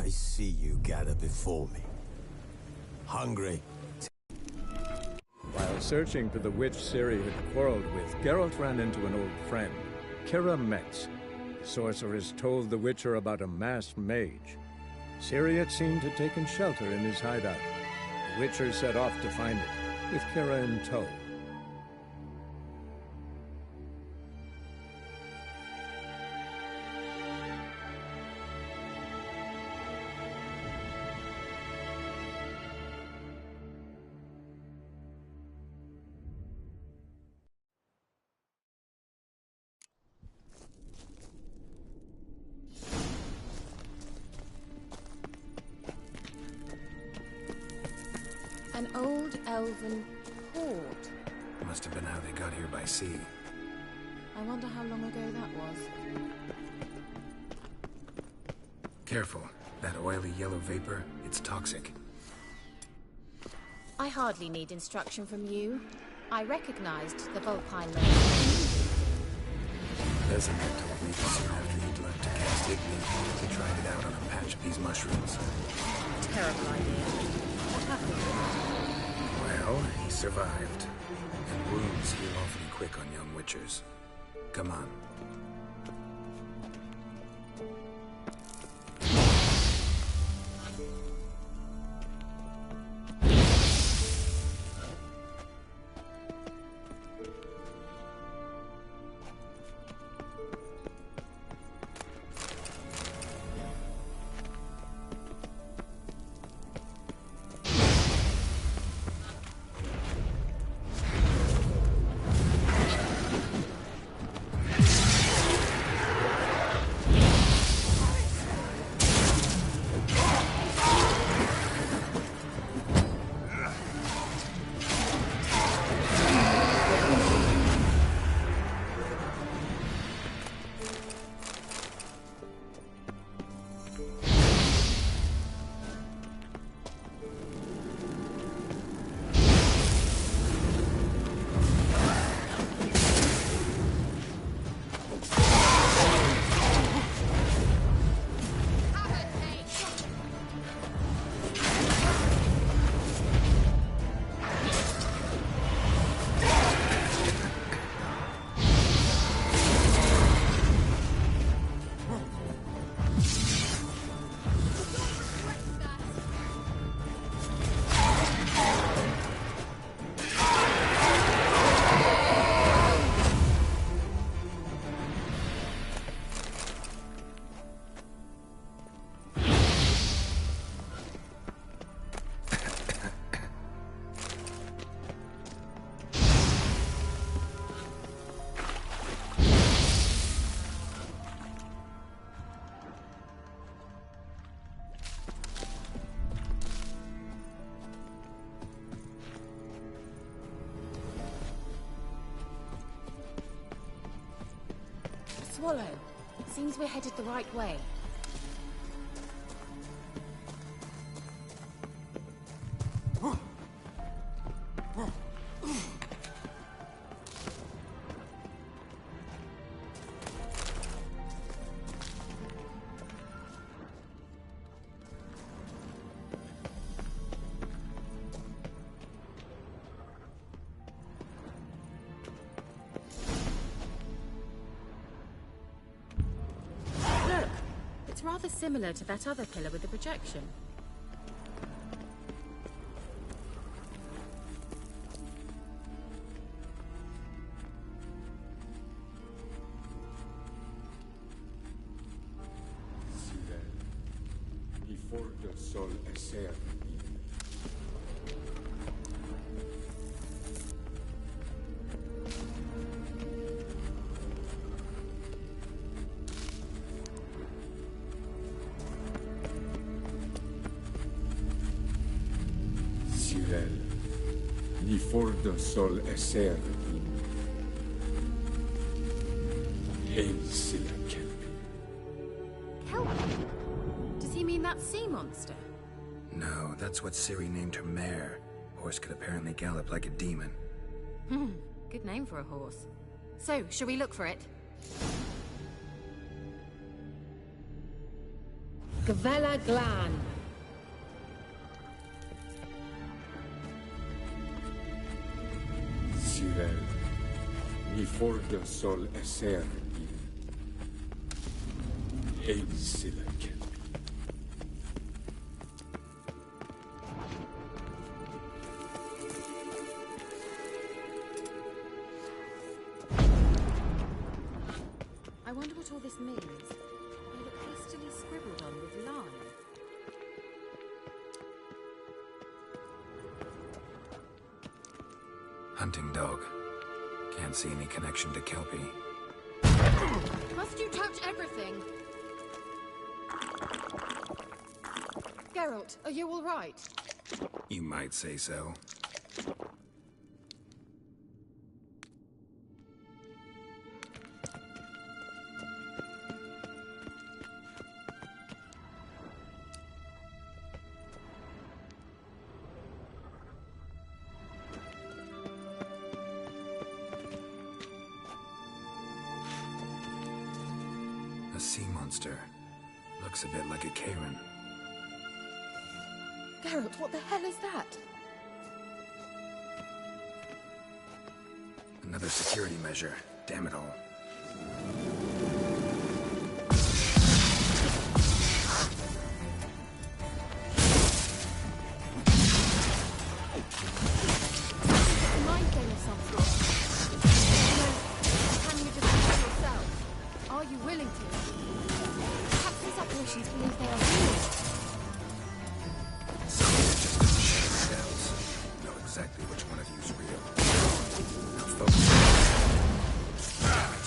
I see you gather before me. Hungry? While searching for the witch Ciri had quarreled with, Geralt ran into an old friend, Kira Metz. The sorceress told the Witcher about a masked mage. Ciri, it seemed, had taken shelter in his hideout. The Witcher set off to find it, with Kira in tow. An old elven port. Must have been how they got here by sea. I wonder how long ago that was. Careful. That oily yellow vapor, it's toxic. I hardly need instruction from you. I recognized the Vulpine lady. Vesemir told me soon after he'd learned to cast Igni, he tried it out on a patch of these mushrooms. Terrible idea. What happened? Well, he survived. And wounds heal awfully quick on young witchers. Come on. Swallow. Seems we're headed the right way. It's rather similar to that other pillar with the projection. Before the sol eser. Before the sol eser in Hail Silla Kelpie. Kelpie? Does he mean that sea monster? No, that's what Ciri named her mare. Horse could apparently gallop like a demon. Good name for a horse. So, shall we look for it? Gavella Glan. Sirel, mi forda sol eser in ein sila kelpi. I wonder what all this means. They look hastily scribbled on with lime. Hunting dog. Can't see any connection to Kelpie. Must you touch everything? Geralt, are you all right? You might say so. A sea monster. Looks a bit like a Karen. Geralt, what the hell is that? Another security measure. Damn it all. A mind game of some sort. Can you defend yourself? Are you willing to? Perhaps these apparitions believe they are real. Some just don't share themselves. Know exactly which one of you's real. Now focus. Damn it.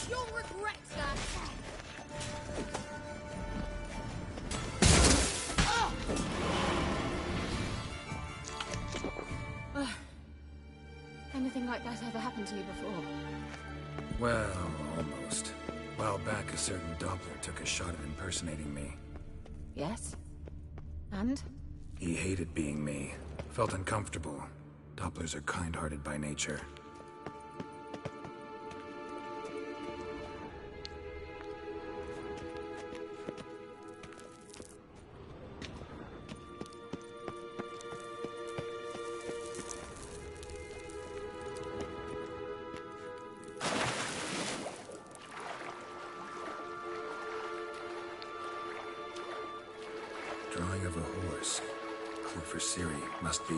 You'll regret that. Anything like that ever happened to you before? Well, almost. A while back, a certain Doppler took a shot at impersonating me. Yes. And? He hated being me. Felt uncomfortable. Dopplers are kind-hearted by nature. Drawing of a horse. Clue for Ciri, must be.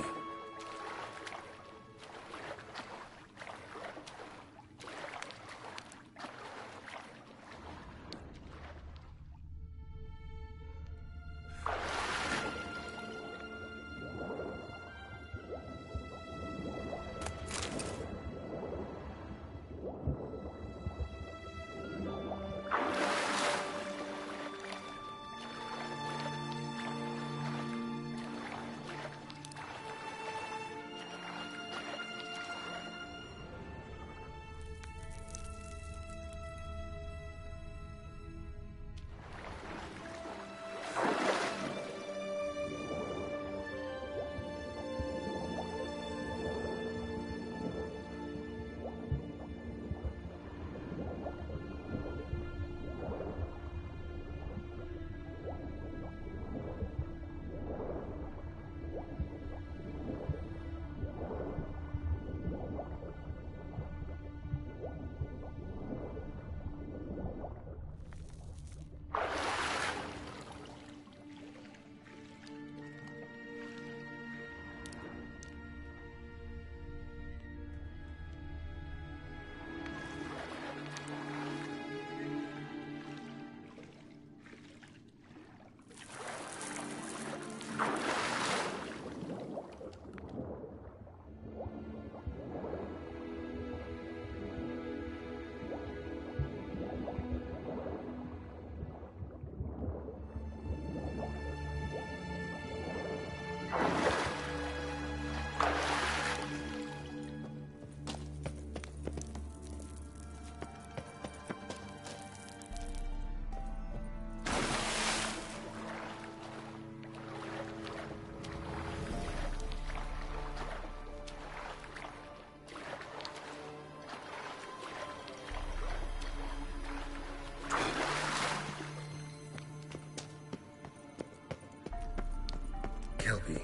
Kelpie.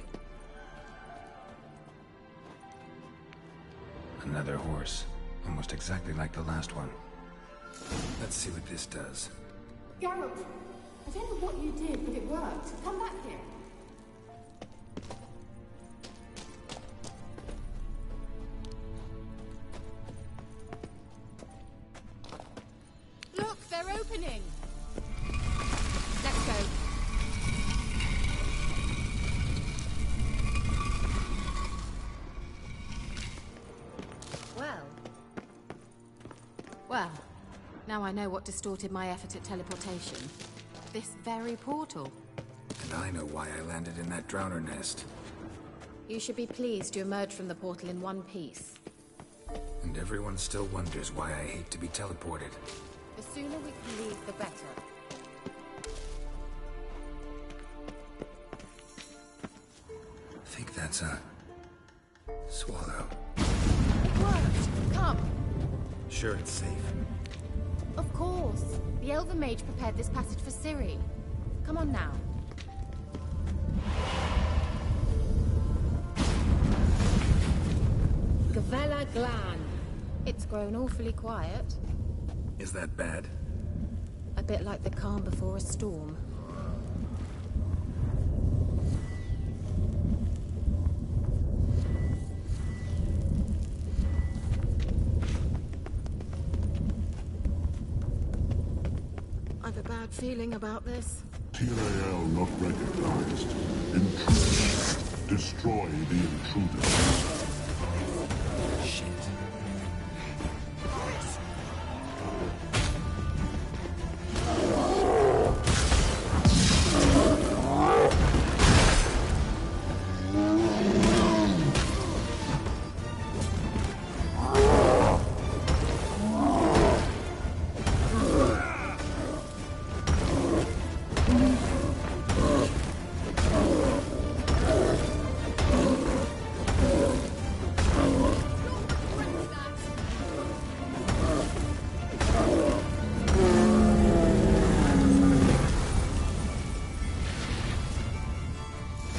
Another horse. Almost exactly like the last one. Let's see what this does. Geralt, I don't know what you did, but it worked. Come back here. Look, they're opening. Let's go. Well, now I know what distorted my effort at teleportation. This very portal. And I know why I landed in that drowner nest. You should be pleased you emerged from the portal in one piece. And everyone still wonders why I hate to be teleported. The sooner we can leave, the better. I think that's a... swallow. It worked! Come! Sure it's safe. Of course. The Elven Mage prepared this passage for Ciri. Come on now. Gavella Glan. It's grown awfully quiet. Is that bad? A bit like the calm before a storm. I've a bad feeling about this. Tyrael not recognized. Intruders. Destroy the intruders. Shit.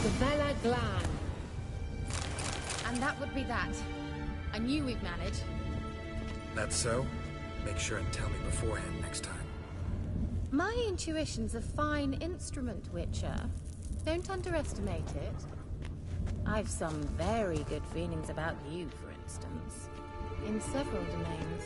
Gavella Glan. And that would be that. I knew we'd manage. That's so? Make sure and tell me beforehand next time. My intuition's a fine instrument, Witcher. Don't underestimate it. I've some very good feelings about you, for instance. In several domains.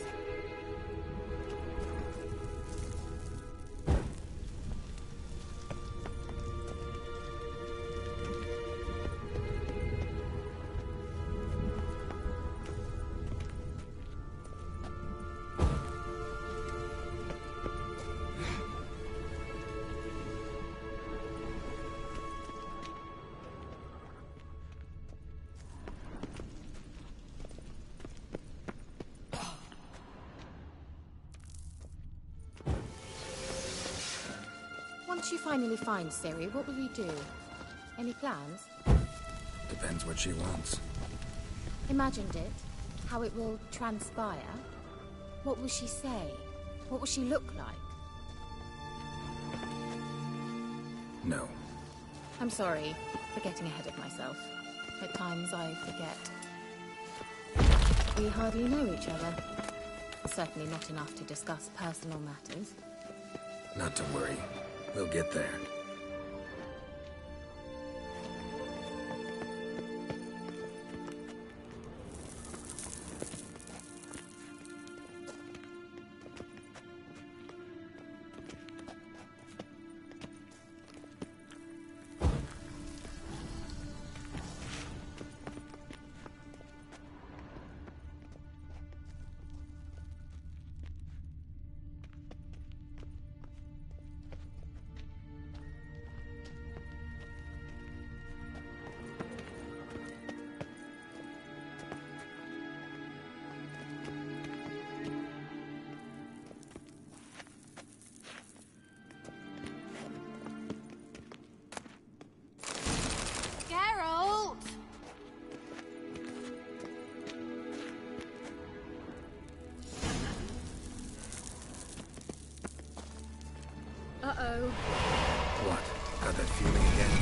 Once you finally find Ciri, what will you do? Any plans? Depends what she wants. Imagined it? How it will transpire? What will she say? What will she look like? No. I'm sorry for getting ahead of myself. At times I forget. We hardly know each other. Certainly not enough to discuss personal matters. Not to worry. We'll get there. Geralt! Uh-oh. What? Got that feeling again?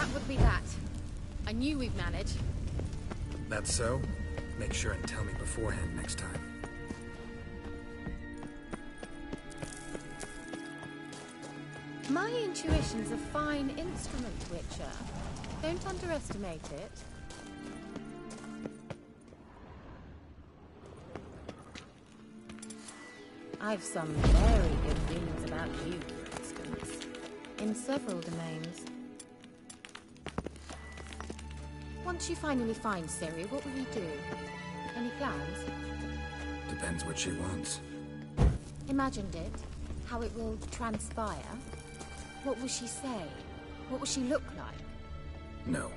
That would be that. I knew we'd manage. That's so? Make sure and tell me beforehand next time. My intuition's a fine instrument, Witcher. Don't underestimate it. I've some very good feelings about you, for instance. In several domains. Once you finally find Ciri, what will you do? Any plans? Depends what she wants. Imagined it? How it will transpire? What will she say? What will she look like? No.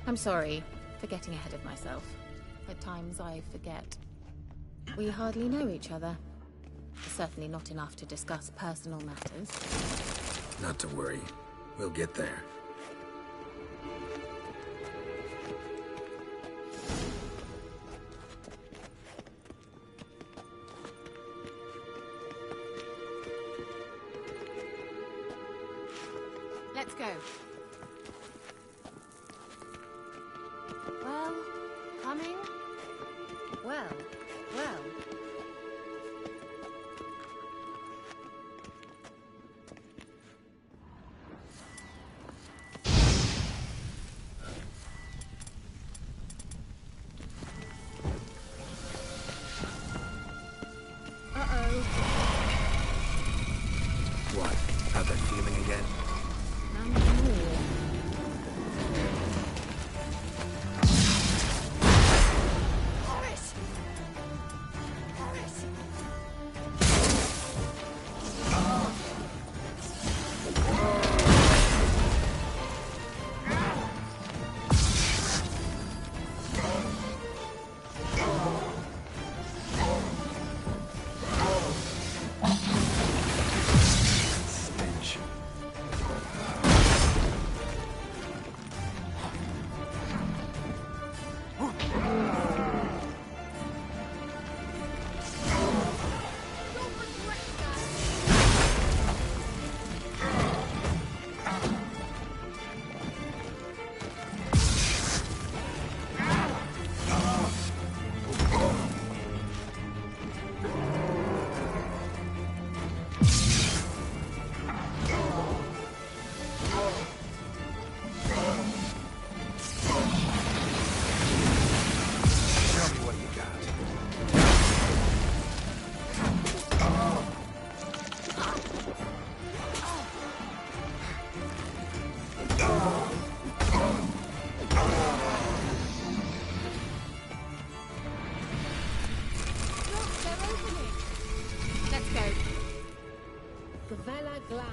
I'm sorry for getting ahead of myself. At times I forget. We hardly know each other. Certainly not enough to discuss personal matters. Not to worry. We'll get there. Let's go. Well, coming? Well. What? How'd that feeling again? Stench. Tell me what you got. Look, they're opening. Let's go. Gavella Gland.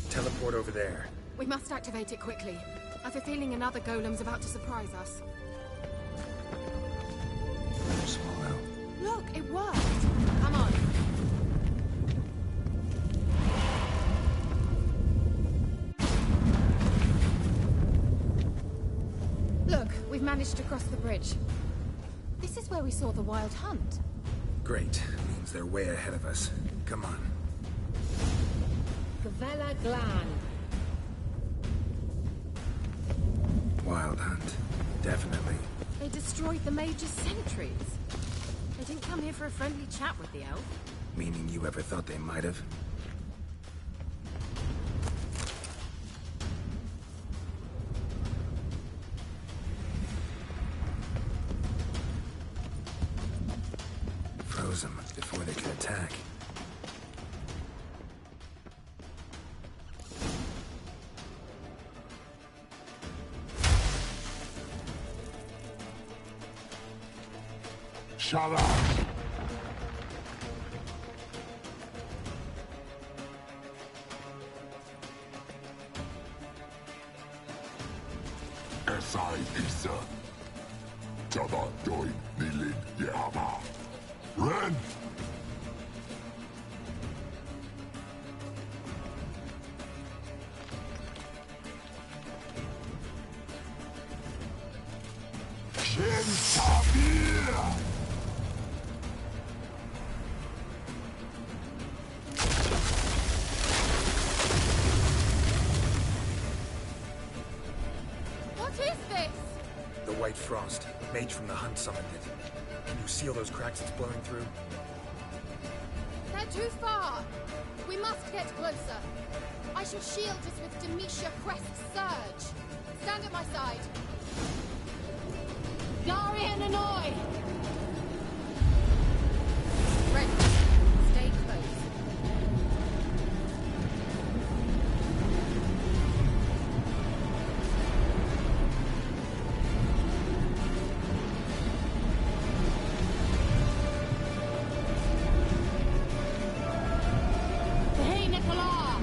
Teleport over there. We must activate it quickly. I've a feeling another golem's about to surprise us. Swallow. Look, it worked. Come on. Look, we've managed to cross the bridge. This is where we saw the wild hunt. Great. Means they're way ahead of us. Come on. Gavella Gland. Wild hunt. Definitely. They destroyed the Mage's sentries. They didn't come here for a friendly chat with the elf. Meaning you ever thought they might have? Froze them before they could attack. Shut up! Esai Isa. Java join Nilin Yehama. Ren! Shen Tabir! What is this? The White Frost. Mage from the Hunt summoned it. Can you see all those cracks it's blowing through? They're too far. We must get closer. I shall shield us with Demetia Crest's surge. Stand at my side. Darian Annoy! Ready. Stay close. Hey, Nicola!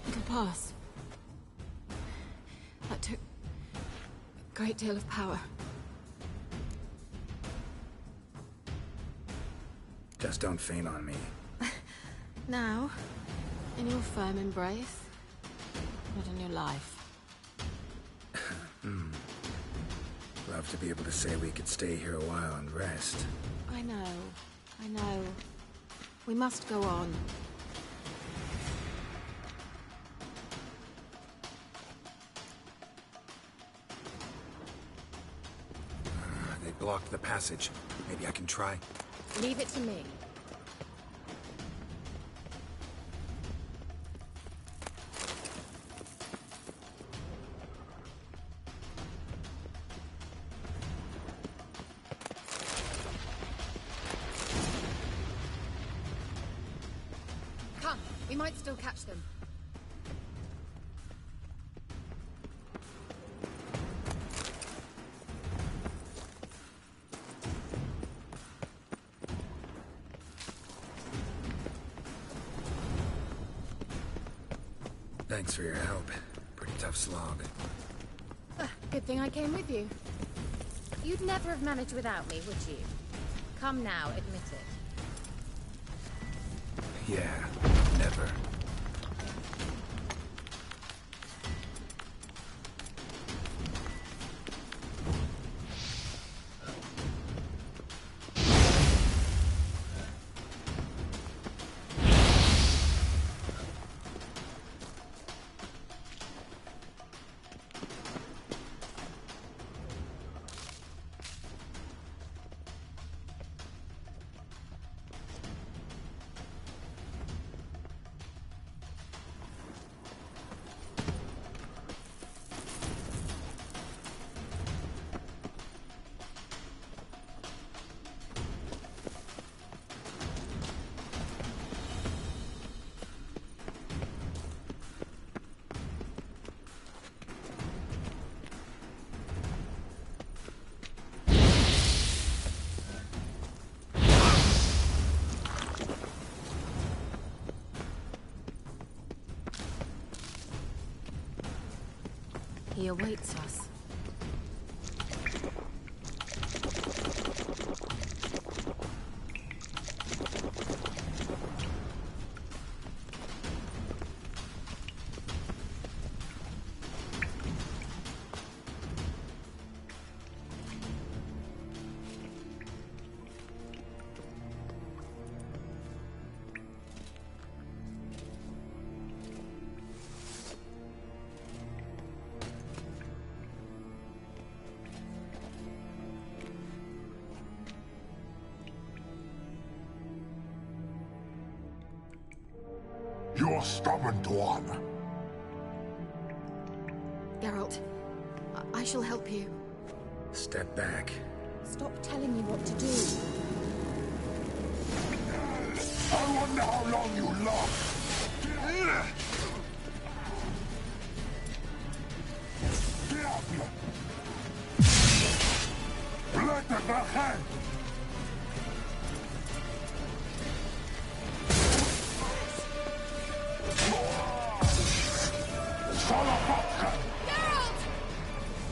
It'll pass. That took a great deal of power. Just don't faint on me. Now, in your firm embrace, not in your life. Love to be able to say we could stay here a while and rest. I know. We must go on. They blocked the passage. Maybe I can try. Leave it to me. Come, we might still catch them. Thanks for your help. Pretty tough slog. Good thing I came with you. You'd never have managed without me, would you? Come now, admit it. Yeah, never. He awaits us. You're stubborn one. Geralt, I shall help you. Step back. Stop telling me what to do. I wonder how long you last. Blätter back.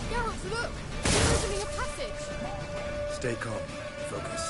Geralt, look! You're opening a passage! Stay calm. Focus.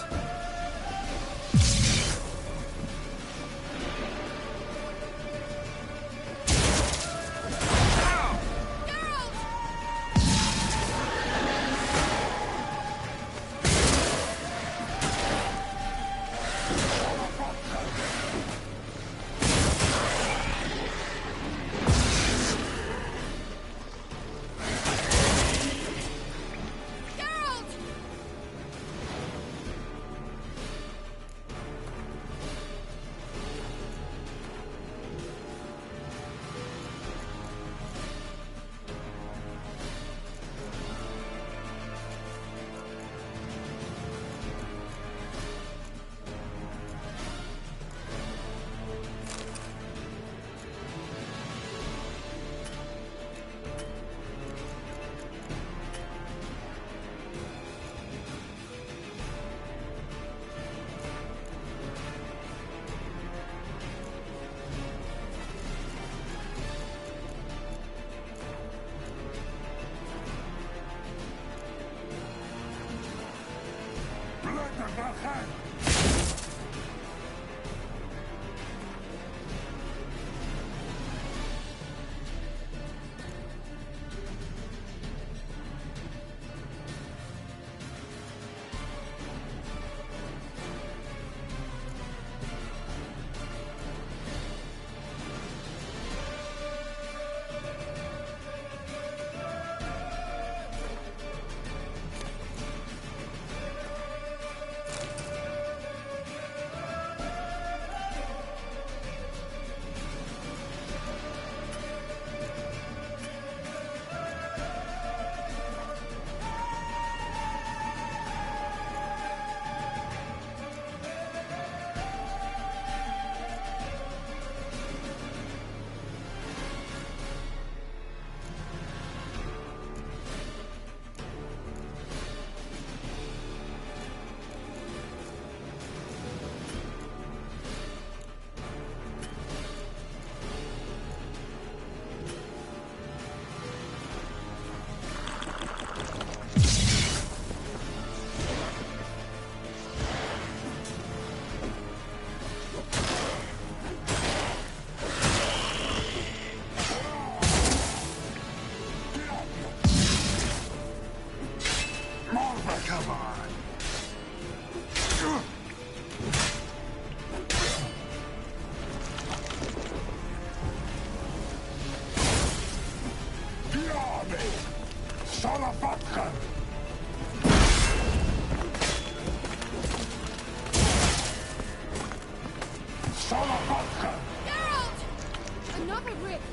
a rift.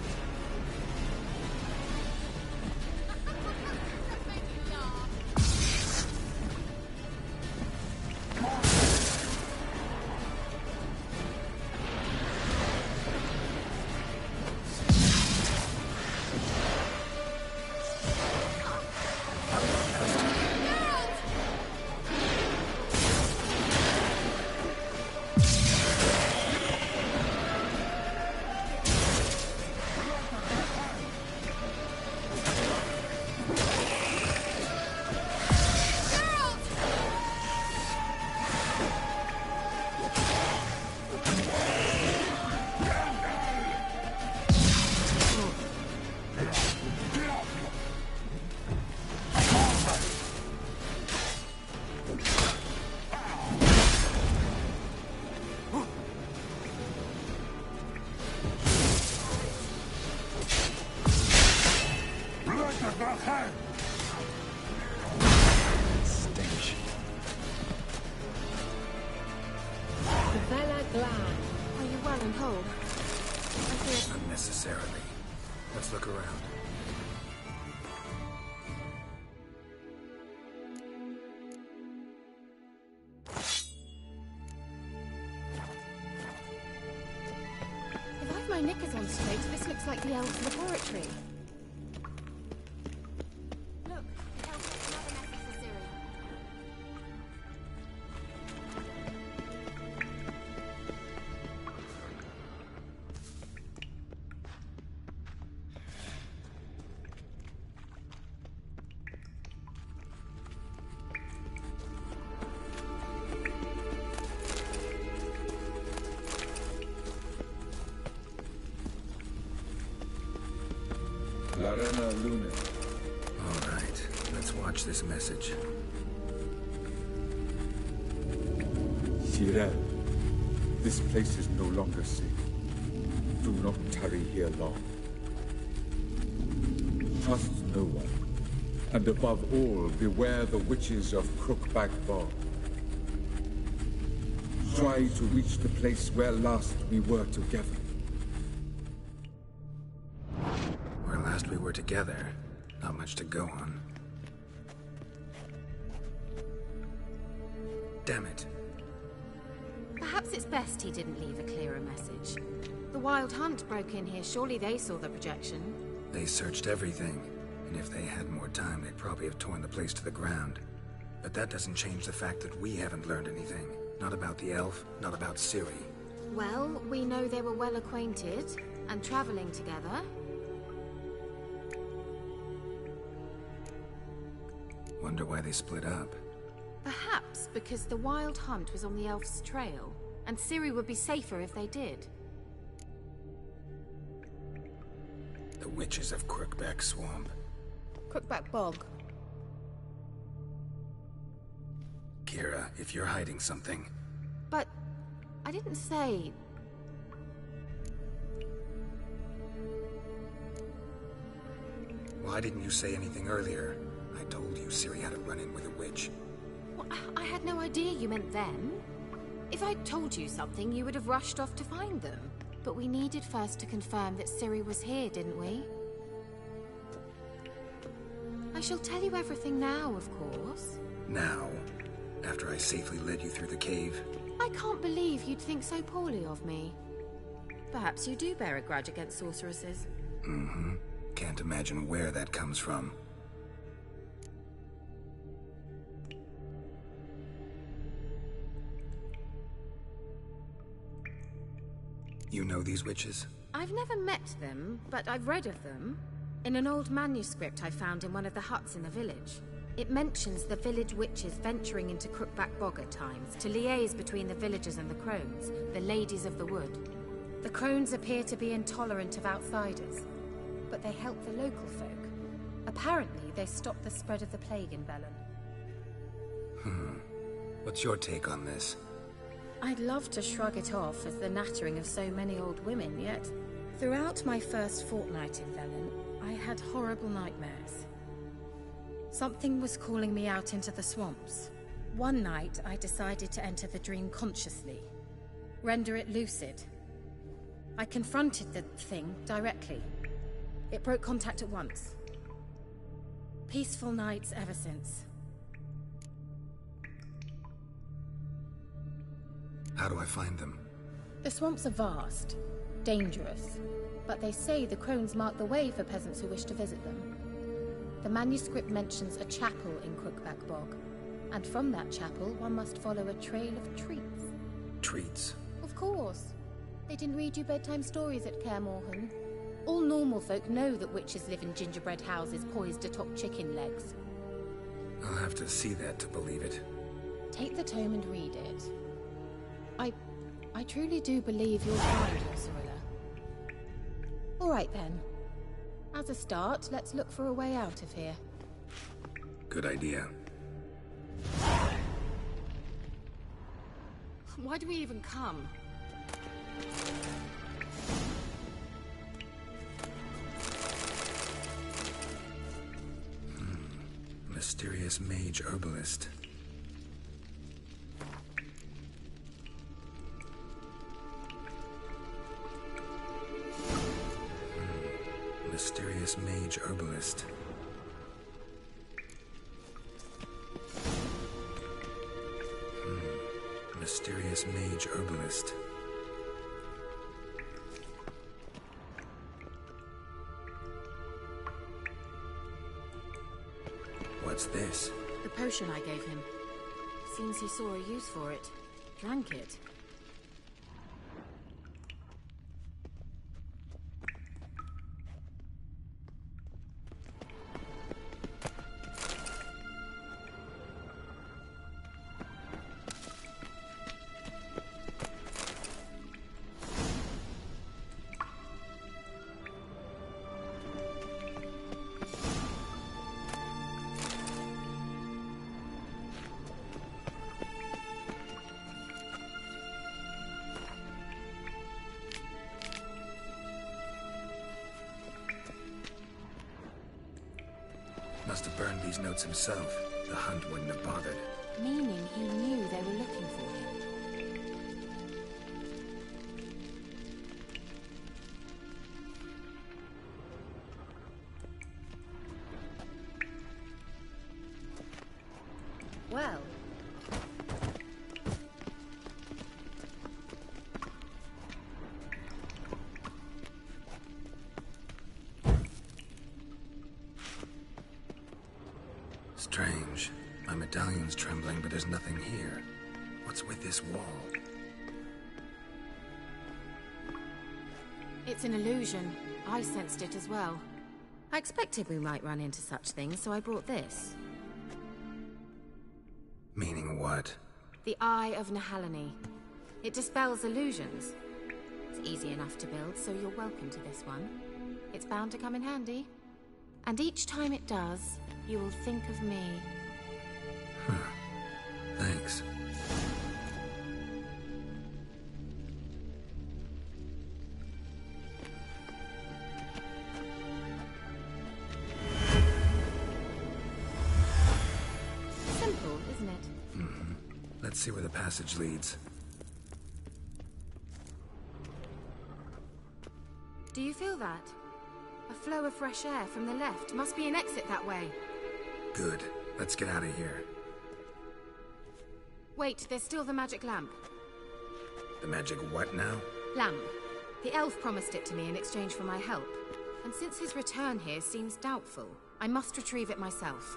Are you well and whole? I fear Unnecessarily. Let's look around. If I've my knickers on straight, this looks like the elf's laboratory. Look, the elf left another message for Ciri. Larena Luna. All right, let's watch this message. Tyrell, this place is no longer safe. Do not tarry here long. Trust no one. And above all, beware the witches of Crookback Bog. Try to reach the place where last we were together. Where last we were together, not much to go on. Damn it. Perhaps it's best he didn't leave a clearer message. The Wild Hunt broke in here. Surely they saw the projection. They searched everything, and if they had more time, they'd probably have torn the place to the ground. But that doesn't change the fact that we haven't learned anything. Not about the elf, not about Ciri. Well, we know they were well acquainted and traveling together. Wonder why they split up. Perhaps because the Wild Hunt was on the elf's trail, and Ciri would be safer if they did. The witches of Crookback Swamp. Crookback Bog. Kira, if you're hiding something... But I didn't say... Why didn't you say anything earlier? I told you Ciri had a run-in with a witch. Well, I had no idea you meant them. If I'd told you something, you would have rushed off to find them. But we needed first to confirm that Ciri was here, didn't we? I shall tell you everything now, of course. Now? After I safely led you through the cave? I can't believe you'd think so poorly of me. Perhaps you do bear a grudge against sorceresses. Mm-hmm. Can't imagine where that comes from. You know these witches? I've never met them, but I've read of them. In an old manuscript I found in one of the huts in the village. It mentions the village witches venturing into Crookback Bog at times to liaise between the villagers and the crones, the ladies of the wood. The crones appear to be intolerant of outsiders, but they help the local folk. Apparently, they stop the spread of the plague in Velen. What's your take on this? I'd love to shrug it off as the nattering of so many old women, yet throughout my first fortnight in Velen, I had horrible nightmares. Something was calling me out into the swamps. One night, I decided to enter the dream consciously, render it lucid. I confronted the thing directly. It broke contact at once. Peaceful nights ever since. How do I find them? The swamps are vast, dangerous, but they say the crones mark the way for peasants who wish to visit them. The manuscript mentions a chapel in Crookback Bog, and from that chapel one must follow a trail of treats. Treats? Of course. They didn't read you bedtime stories at Kaer Morhen. All normal folk know that witches live in gingerbread houses poised atop chicken legs. I'll have to see that to believe it. Take the tome and read it. I truly do believe you'll find your Sorilla. All right then. As a start, let's look for a way out of here. Good idea. Why do we even come? Mysterious mage herbalist. Mysterious mage herbalist. Mysterious mage herbalist. What's this? The potion I gave him. Seems he saw a use for it. Drank it. Must have burned these notes himself. The hunt wouldn't have bothered. Meaning he knew they were looking for him. Well. Strange. My medallion's trembling, but there's nothing here. What's with this wall? It's an illusion. I sensed it as well. I expected we might run into such things, so I brought this. Meaning what? The Eye of Nehaleni. It dispels illusions. It's easy enough to build, so you're welcome to this one. It's bound to come in handy. And each time it does, you will think of me. Thanks. Simple, isn't it? Mm-hmm. Let's see where the passage leads. Do you feel that? A flow of fresh air from the left. Must be an exit that way. Good. Let's get out of here. Wait, there's still the magic lamp. The magic what now? Lamp. The elf promised it to me in exchange for my help. And since his return here seems doubtful, I must retrieve it myself.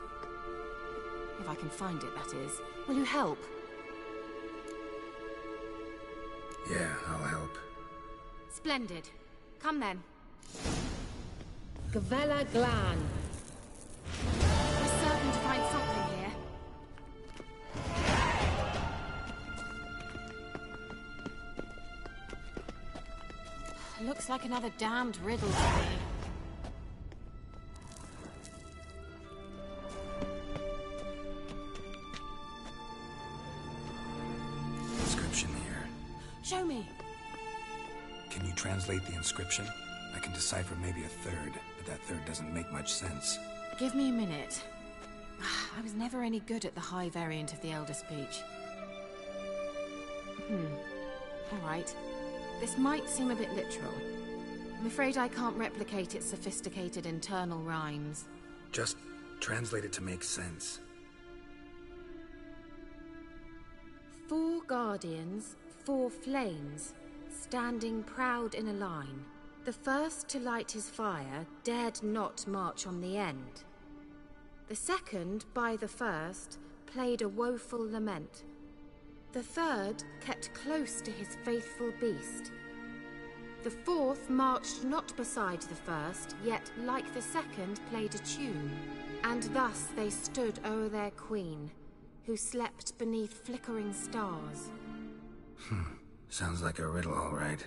If I can find it, that is. Will you help? Yeah, I'll help. Splendid. Come then. Gavella Glan. We're certain to find something here. Looks like another damned riddle to me. Inscription here. Show me. Can you translate the inscription? I can decipher maybe a third, but that third doesn't make much sense. Give me a minute. I was never any good at the high variant of the Elder Speech. All right. This might seem a bit literal. I'm afraid I can't replicate its sophisticated internal rhymes. Just translate it to make sense. 4 guardians, 4 flames, standing proud in a line. The first to light his fire dared not march on the end. The second, by the first, played a woeful lament. The third kept close to his faithful beast. The fourth marched not beside the first, yet like the second played a tune. And thus they stood o'er their queen, who slept beneath flickering stars. Sounds like a riddle, all right.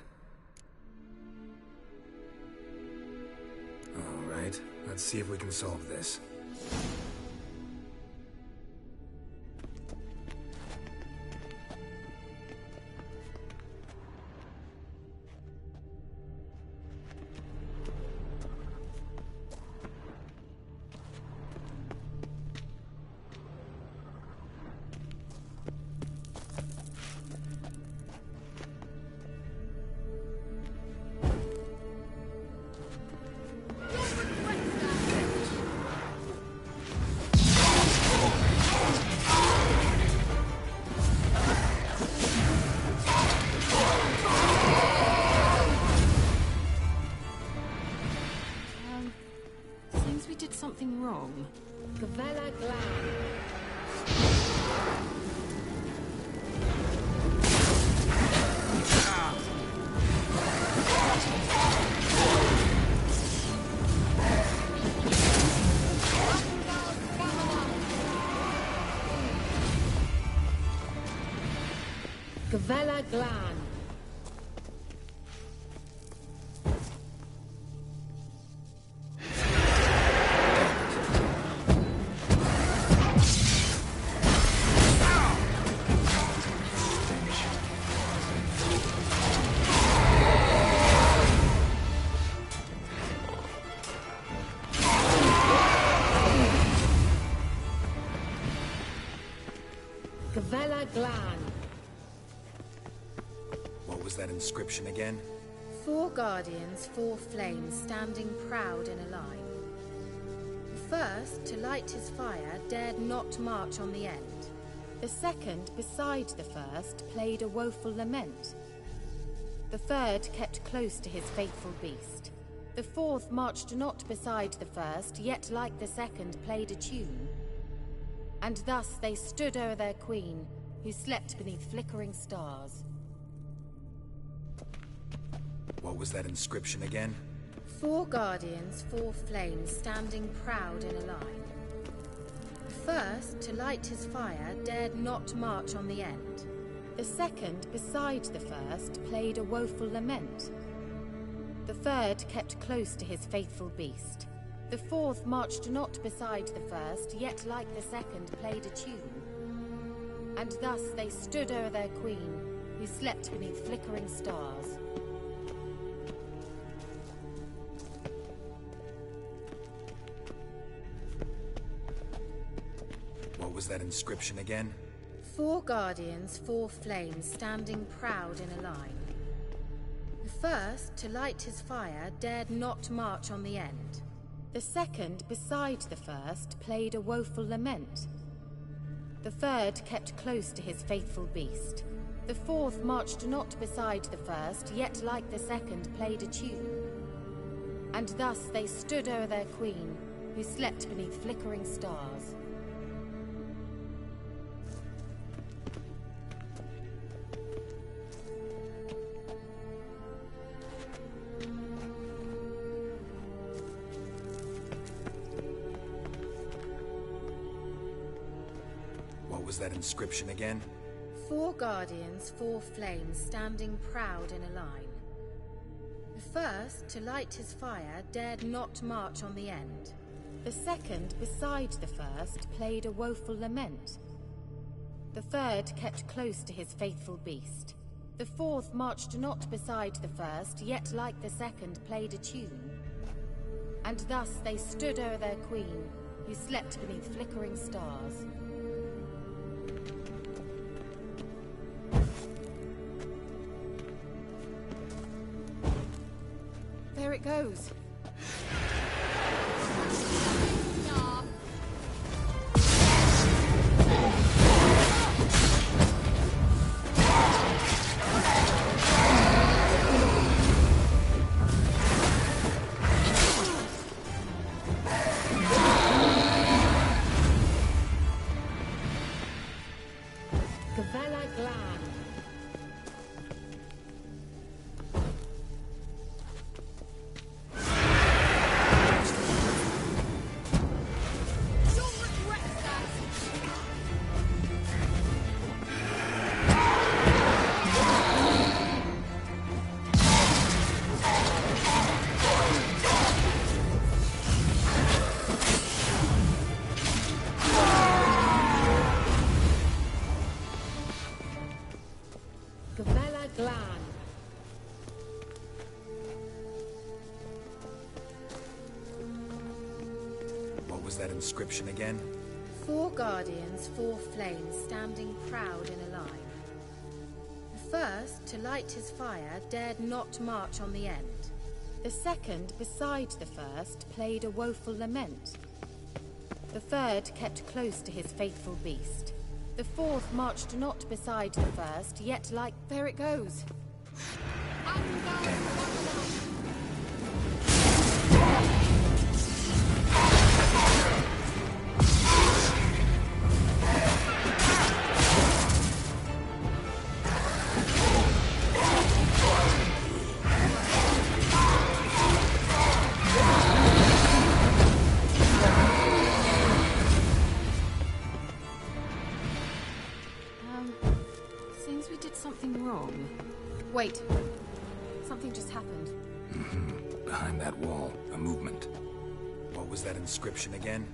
All right, let's see if we can solve this. Seems we did something wrong. Gavella Glam. Gavella Glan. Gavella Glan. What was that inscription again? 4 guardians, 4 flames, standing proud in a line. The first, to light his fire, dared not march on the end. The second, beside the first, played a woeful lament. The third kept close to his faithful beast. The fourth marched not beside the first, yet like the second played a tune. And thus they stood o'er their queen, who slept beneath flickering stars. What was that inscription again? 4 guardians, 4 flames, standing proud in a line. The first, to light his fire, dared not march on the end. The second, beside the first, played a woeful lament. The third kept close to his faithful beast. The fourth marched not beside the first, yet like the second played a tune. And thus they stood o'er their queen, who slept beneath flickering stars. What was that inscription again? 4 guardians, 4 flames, standing proud in a line. The first, to light his fire, dared not march on the end. The second, beside the first, played a woeful lament. The third kept close to his faithful beast. The fourth marched not beside the first, yet like the second played a tune. And thus they stood o'er their queen, who slept beneath flickering stars. What was that inscription again? 4 guardians, 4 flames, standing proud in a line. The first, to light his fire, dared not march on the end. The second, beside the first, played a woeful lament. The third kept close to his faithful beast. The fourth marched not beside the first, yet like the second played a tune. And thus they stood o'er their queen, who slept beneath flickering stars. goes. Nah. Gavella Glan. You'll regret that. Gavella Glan. What was that inscription again? 4 guardians, 4 flames, standing proud in a line. The first, to light his fire, dared not march on the end. The second, beside the first, played a woeful lament. The third kept close to his faithful beast. The fourth marched not beside the first, yet like... There it goes. Seems we did something wrong. Wait. Something just happened. Behind that wall, a movement. What was that inscription again?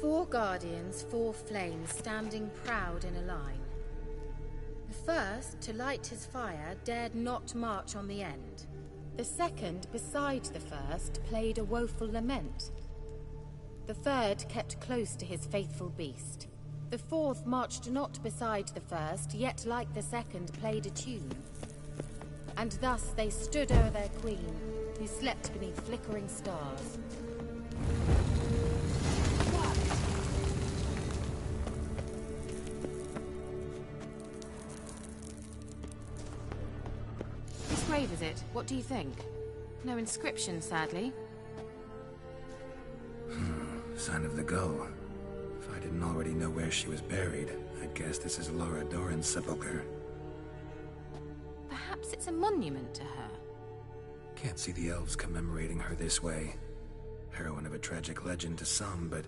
4 guardians, 4 flames, standing proud in a line. The first, to light his fire, dared not march on the end. The second, beside the first, played a woeful lament. The third kept close to his faithful beast. The fourth marched not beside the first, yet like the second played a tune. And thus they stood o'er their queen, who slept beneath flickering stars. This grave, is it? What do you think? No inscription, sadly. Sign of the gull. If I didn't already know where she was buried, I'd guess this is Laura Doran's sepulcher. Perhaps it's a monument to her. Can't see the elves commemorating her this way. Heroine of a tragic legend to some, but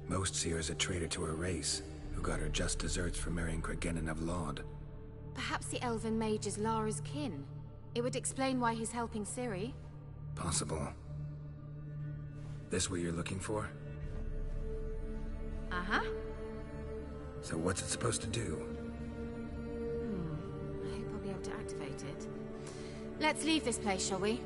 most see her as a traitor to her race, who got her just deserts for marrying Cregennan of Laud. Perhaps the elven mage is Lara's kin. It would explain why he's helping Ciri. Possible. This what you're looking for? Uh-huh. So what's it supposed to do? I hope I'll be able to activate it. Let's leave this place, shall we?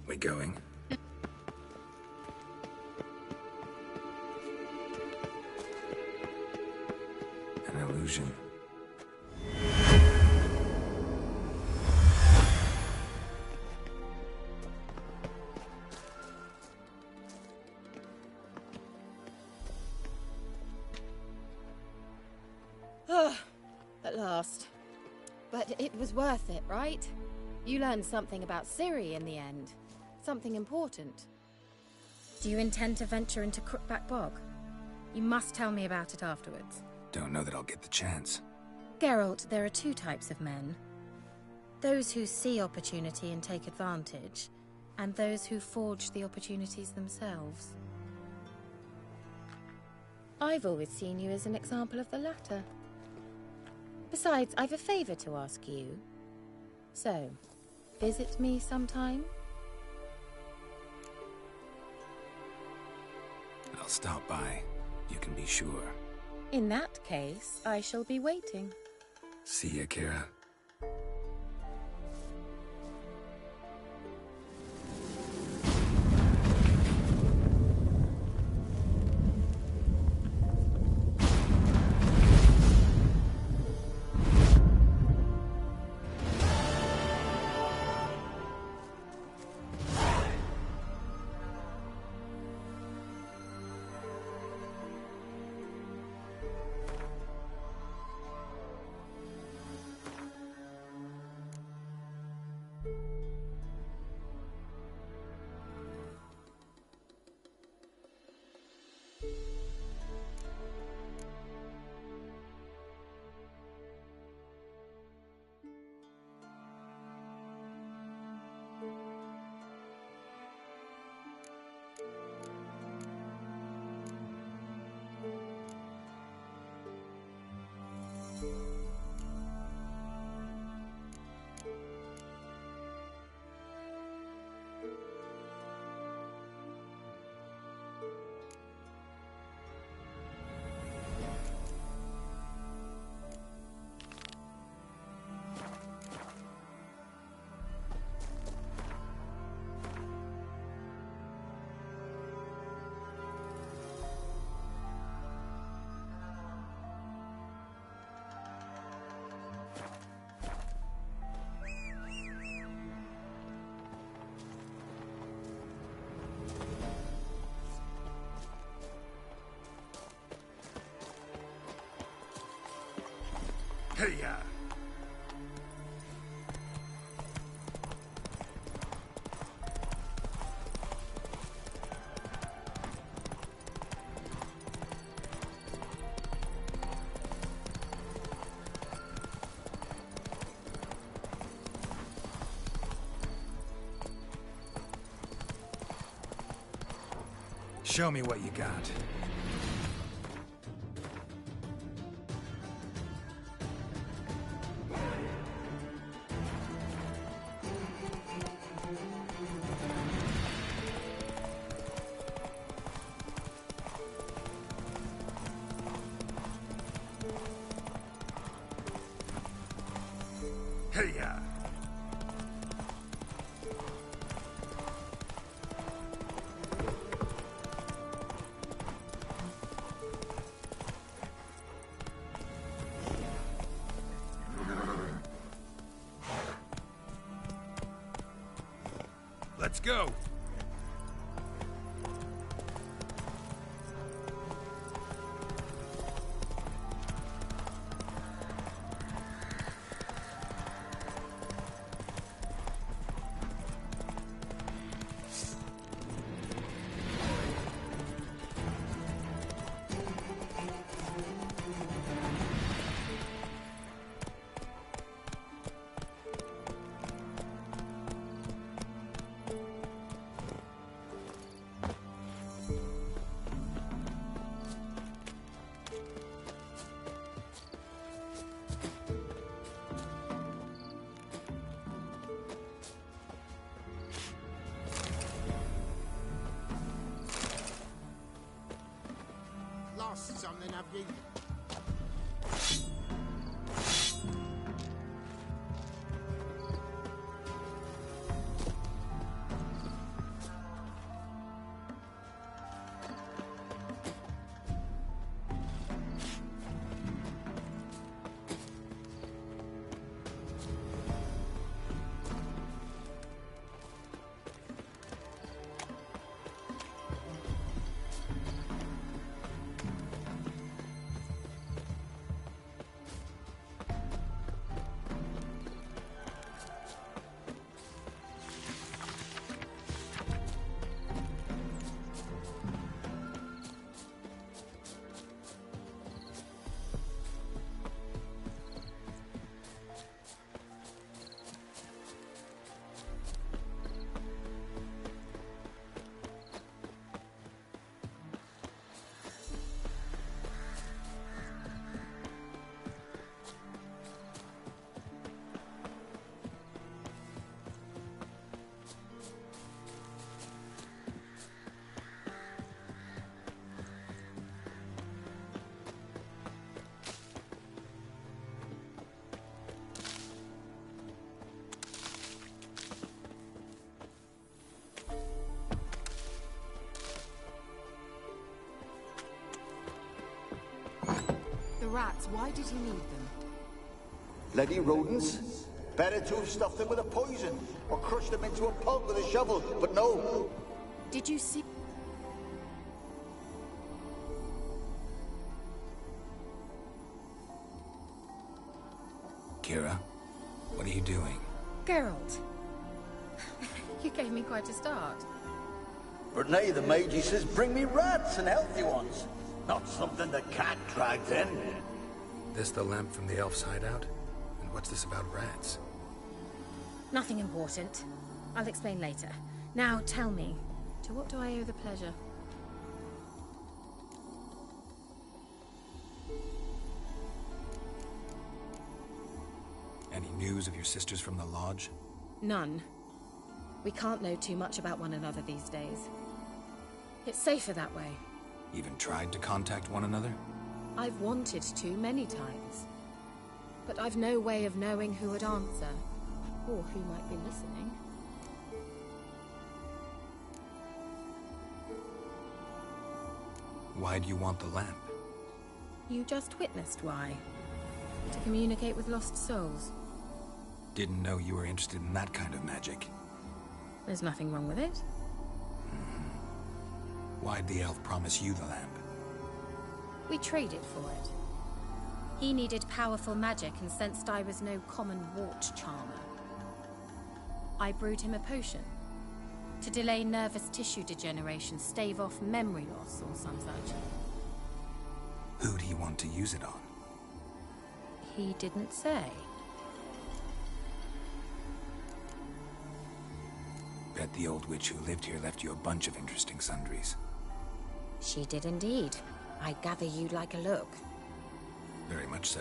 We going? An illusion. At last. But it was worth it, right? You learned something about Ciri in the end. Something important. Do you intend to venture into Crookback Bog? You must tell me about it afterwards. Don't know that I'll get the chance. Geralt, there are 2 types of men. Those who see opportunity and take advantage, and those who forge the opportunities themselves. I've always seen you as an example of the latter. Besides, I've a favor to ask you. So, visit me sometime? I'll stop by. You can be sure. In that case, I shall be waiting. See ya, Kira. Hey-ya! Show me what you got. Hey-ya! Let's go! Lost something, have you? rats, why did he need them? Bloody rodents. Better to have stuffed them with a poison, or crushed them into a pulp with a shovel, but no. Did you see... Kira, what are you doing? Geralt. You gave me quite a start. But now the mage he says, bring me rats and healthy ones. Not something the cat dragged in. This the lamp from the elf's hideout? And what's this about rats? Nothing important. I'll explain later. Now, tell me, To what do I owe the pleasure? Any news of your sisters from the lodge? None. We can't know too much about one another these days. It's safer that way. Even tried to contact one another? I've wanted to many times. But I've no way of knowing who would answer, or who might be listening. Why do you want the lamp? You just witnessed why. To communicate with lost souls. Didn't know you were interested in that kind of magic. There's nothing wrong with it. Why'd the elf promise you the lamp? We traded for it. He needed powerful magic and sensed I was no common wart charmer. I brewed him a potion. To delay nervous tissue degeneration, stave off memory loss or some such. Who'd he want to use it on? He didn't say. Bet the old witch who lived here left you a bunch of interesting sundries. she did indeed. I gather you'd like a look. Very much so.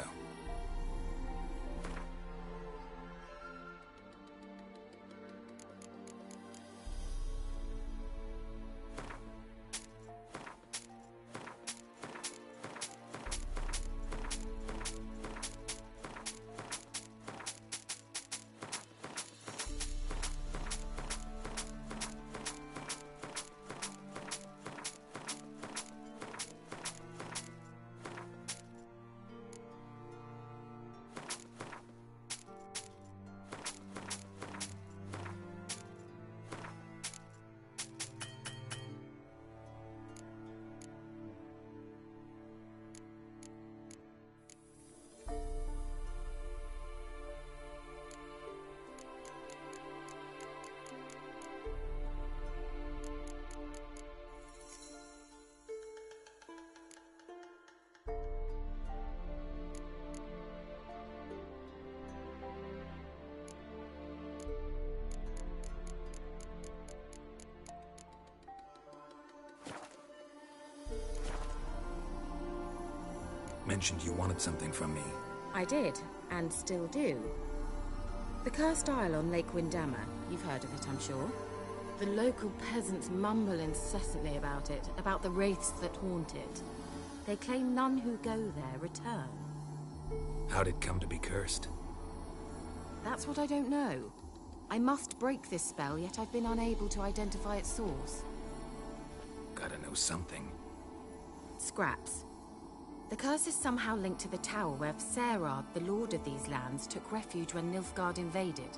Mentioned you wanted something from me. I did, and still do. The cursed isle on Lake Windammer. You've heard of it, I'm sure. The local peasants mumble incessantly about it, about the wraiths that haunt it. They claim none who go there return. How'd it come to be cursed? That's what I don't know. I must break this spell, yet I've been unable to identify its source. Gotta know something. Scraps. The curse is somehow linked to the tower where Serad, the lord of these lands, took refuge when Nilfgaard invaded.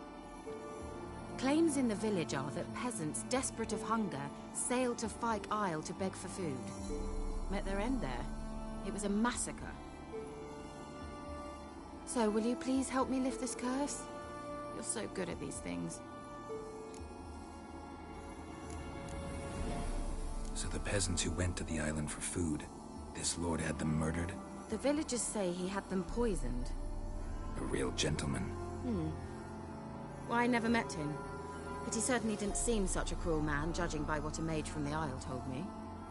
Claims in the village are that peasants, desperate of hunger, sailed to Fyke Isle to beg for food. Met their end there. It was a massacre. So, will you please help me lift this curse? You're so good at these things. So the peasants who went to the island for food, this lord had them murdered? The villagers say he had them poisoned. A real gentleman. Well, I never met him. But he certainly didn't seem such a cruel man, judging by what a mage from the Isle told me.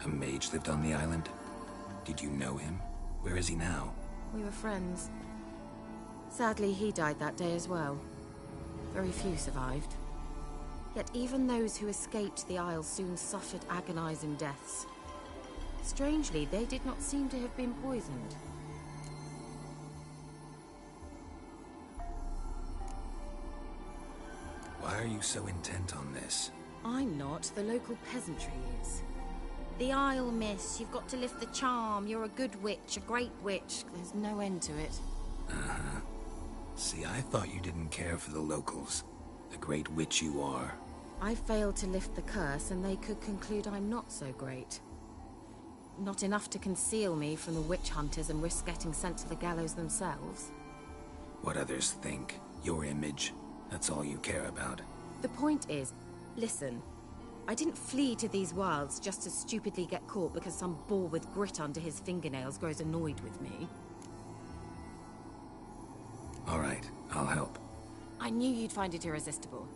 A mage lived on the island? Did you know him? Where is he now? We were friends. Sadly, he died that day as well. Very few survived. Yet even those who escaped the Isle soon suffered agonizing deaths. Strangely, they did not seem to have been poisoned. Why are you so intent on this? I'm not. The local peasantry is. The Isle, miss. You've got to lift the charm. You're a good witch, a great witch. There's no end to it. Uh-huh. See, I thought you didn't care for the locals. The great witch you are. I failed to lift the curse, and they could conclude I'm not so great. Not enough to conceal me from the witch hunters and risk getting sent to the gallows themselves. What others think. Your image. That's all you care about. The point is, listen. I didn't flee to these wilds just to stupidly get caught because some boar with grit under his fingernails grows annoyed with me. All right, I'll help. I knew you'd find it irresistible.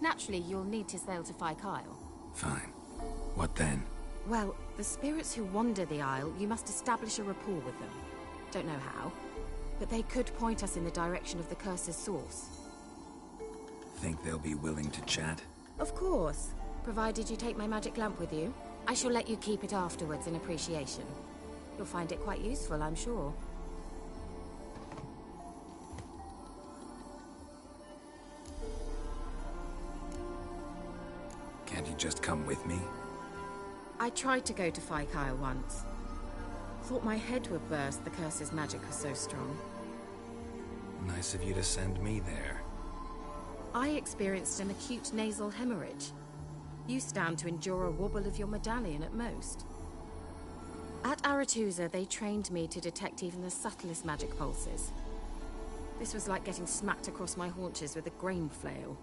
Naturally, you'll need to sail to Phi Kyle. Fine. What then? Well, the spirits who wander the Isle, you must establish a rapport with them. Don't know how, but they could point us in the direction of the curse's source. Think they'll be willing to chat? Of course. Provided you take my magic lamp with you. I shall let you keep it afterwards in appreciation. You'll find it quite useful, I'm sure. Can't you just come with me? I tried to go to Phi Kyle once. Thought my head would burst, the curse's magic was so strong. Nice of you to send me there. I experienced an acute nasal hemorrhage. You stand to endure a wobble of your medallion at most. At Aretusa, they trained me to detect even the subtlest magic pulses. This was like getting smacked across my haunches with a grain flail.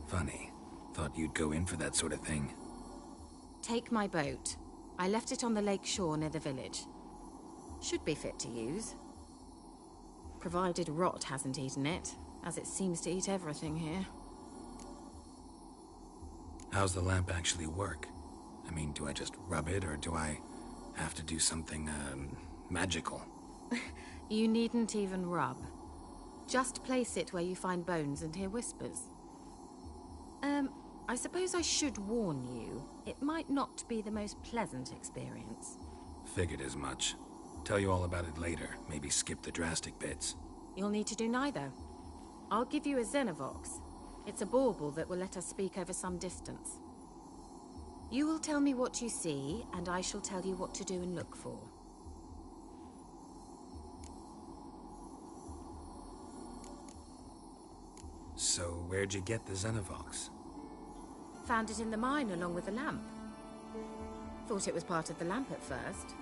Funny. Thought you'd go in for that sort of thing. Take my boat. I left it on the lake shore near the village. Should be fit to use. Provided rot hasn't eaten it, as it seems to eat everything here. How's the lamp actually work? I mean, do I just rub it, or do I have to do something, magical? You needn't even rub. Just place it where you find bones and hear whispers. I suppose I should warn you, it might not be the most pleasant experience. Figured as much. Tell you all about it later, maybe skip the drastic bits. You'll need to do neither. I'll give you a Xenovox. It's a bauble that will let us speak over some distance. You will tell me what you see, and I shall tell you what to do and look for. So, where'd you get the Xenovox? Found it in the mine along with the lamp. Thought it was part of the lamp at first.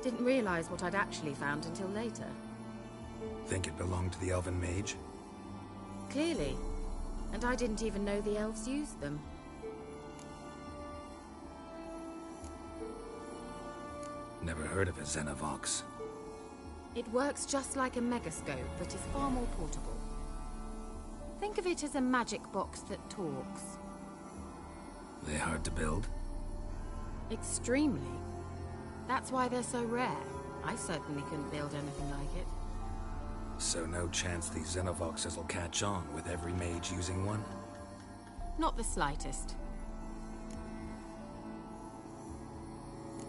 Didn't realize what I'd actually found until later. Think it belonged to the elven mage? Clearly. And I didn't even know the elves used them. Never heard of a Xenovox. It works just like a megascope, but is far more portable. Think of it as a magic box that talks. They hard to build? Extremely. That's why they're so rare. I certainly couldn't build anything like it. So no chance these Xenovoxes will catch on with every mage using one? Not the slightest.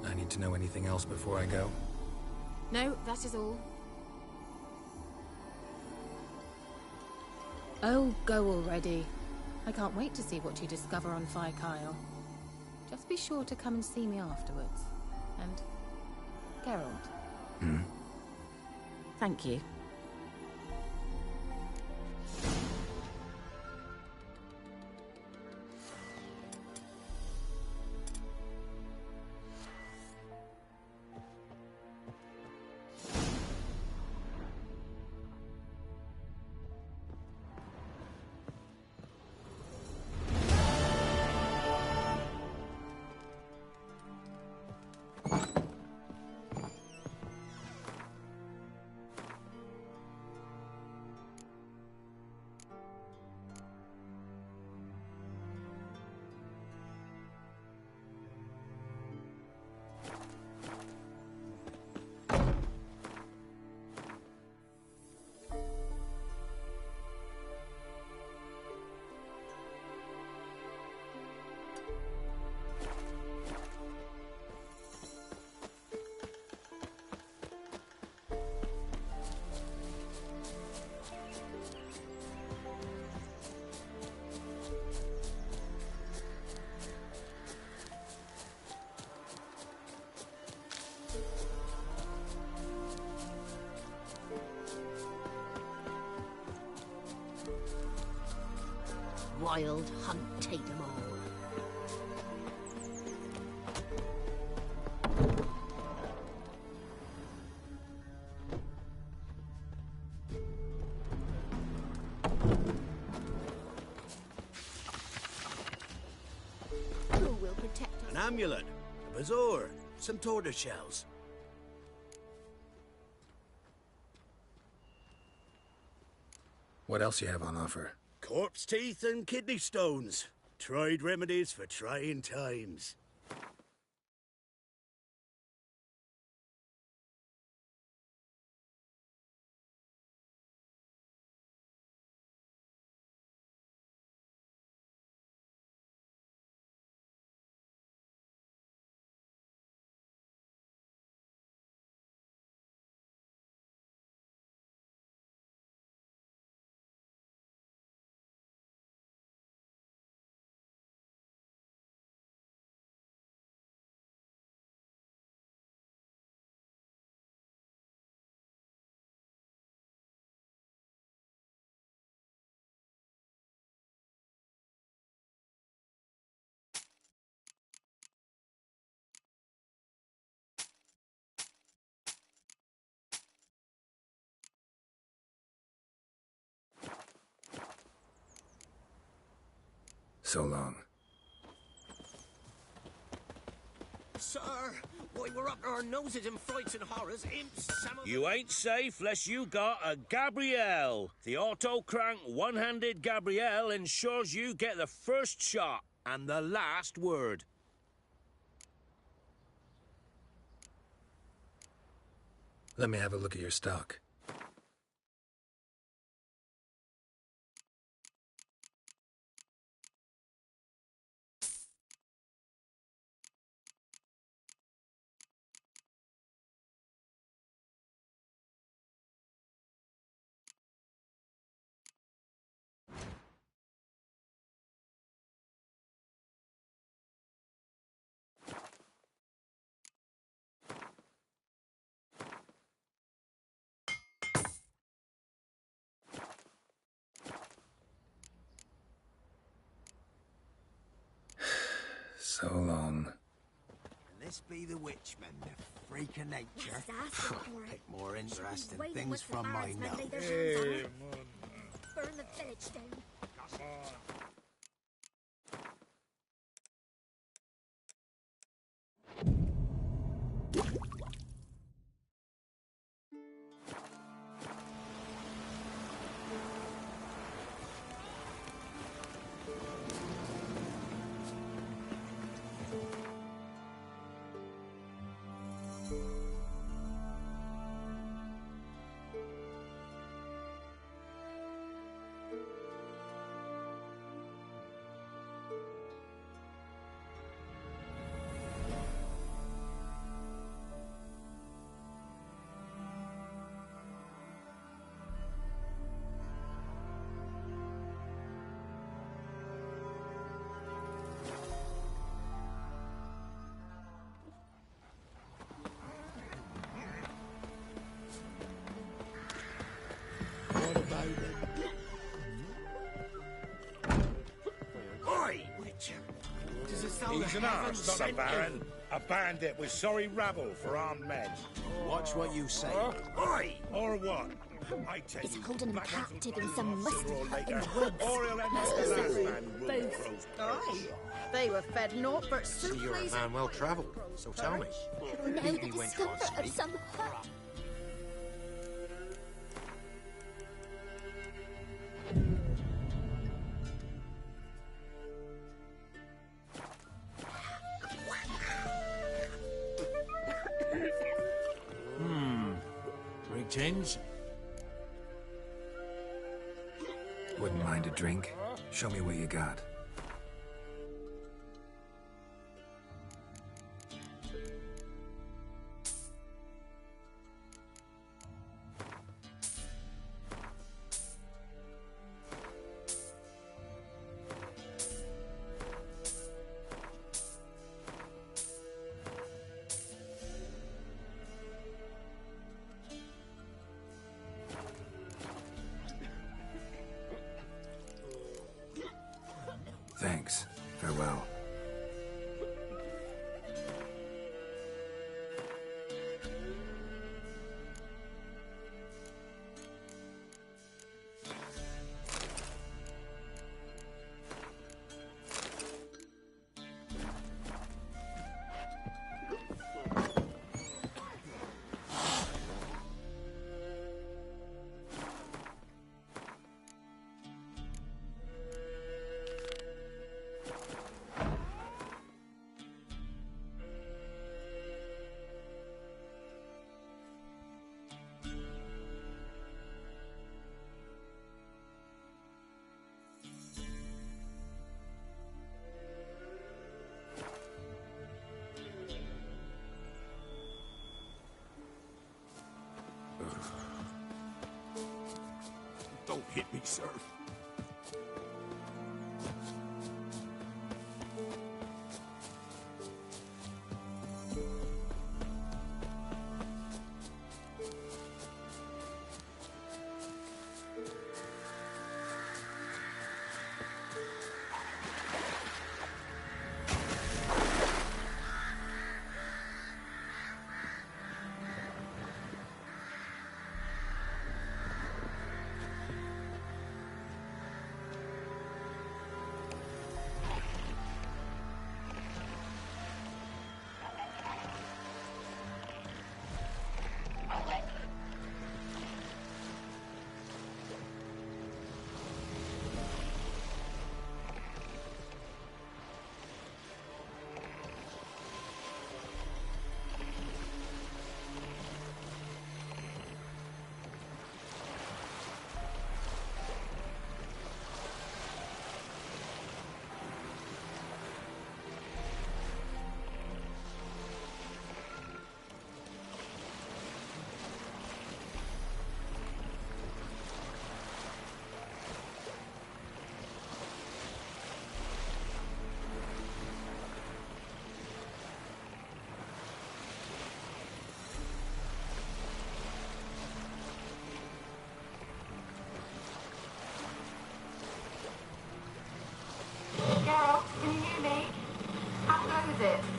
I need to know anything else before I go? No, that is all. Oh, go already. I can't wait to see what you discover on Phi Kyle. Just be sure to come and see me afterwards. And Geralt. Thank you. wild hunt take 'em all. Who will protect us? An amulet, a bazaar, some tortoise shells. What else you have on offer? Corpse teeth and kidney stones. Tried remedies for trying times. So long. Sir, why we're up to our noses in frights and horrors, imps, You ain't safe less you got a Gabrielle. The auto-crank one-handed Gabrielle ensures you get the first shot and the last word. Let me have a look at your stock. So long. And this be the witchman, the freak of nature. Take more interesting things from my nose. Hey, burn the village down. Oi, witcher! Does it sound He's an arse, not a baron. A bandit with sorry rabble for armed men. Watch what you say. Oi! Or what? I tell He's you, holding him back captive until in some sooner musty or hut in later, the woods. or he'll end up the last man who Both. grows Aye. They were fed naught but See, you're a man well travelled, so tell me. Who know the You went discomfort on of speak. some hut? Greetings. Wouldn't mind a drink. Show me what you got. Farewell. Don't hit me, sir.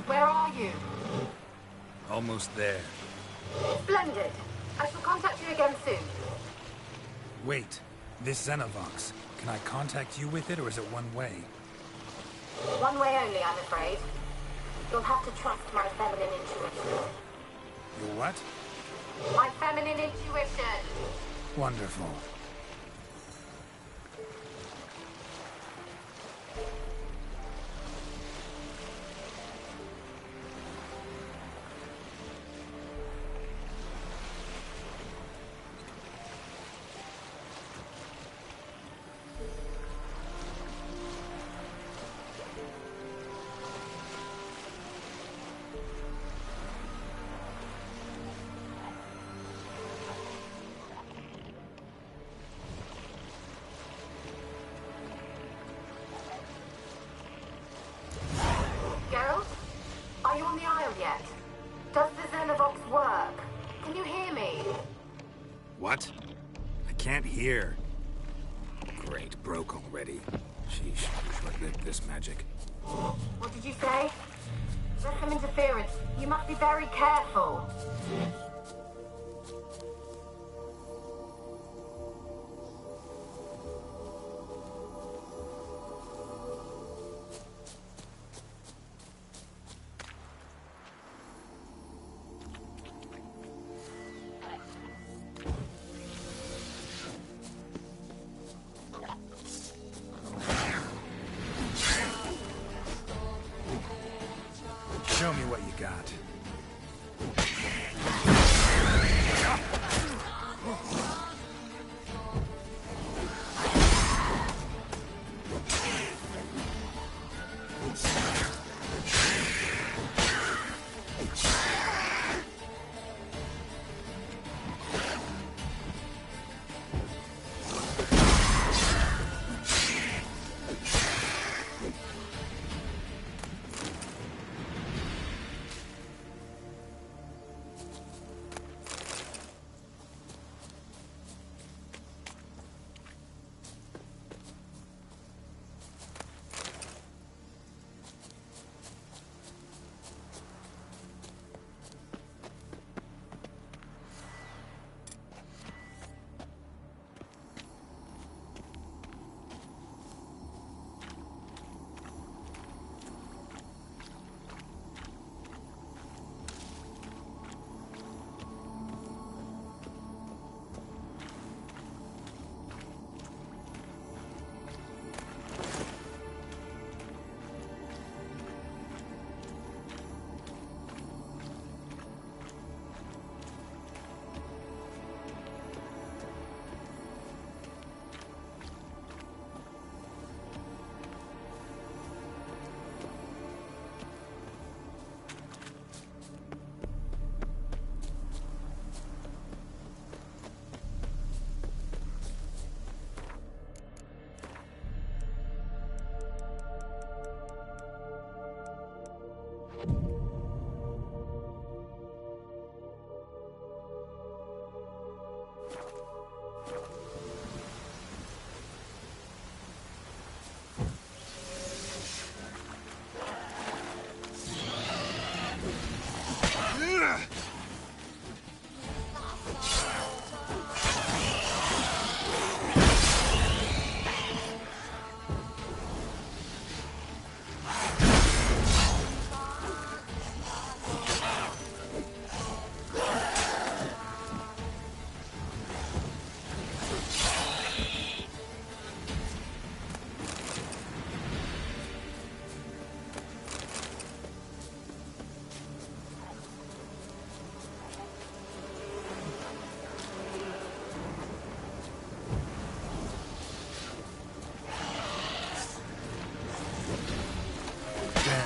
Where are you? Almost there. Splendid. I shall contact you again soon. Wait, this Xenovox. Can I contact you with it, or is it one way? One way only, I'm afraid. You'll have to trust my feminine intuition. Your what? My feminine intuition. Wonderful. Are you on the Isle yet? Does the Xenovox work? Can you hear me? What? I can't hear. Great, broke already. Sheesh, short-lived this magic. What did you say? There's some interference. You must be very careful. Show me what you got.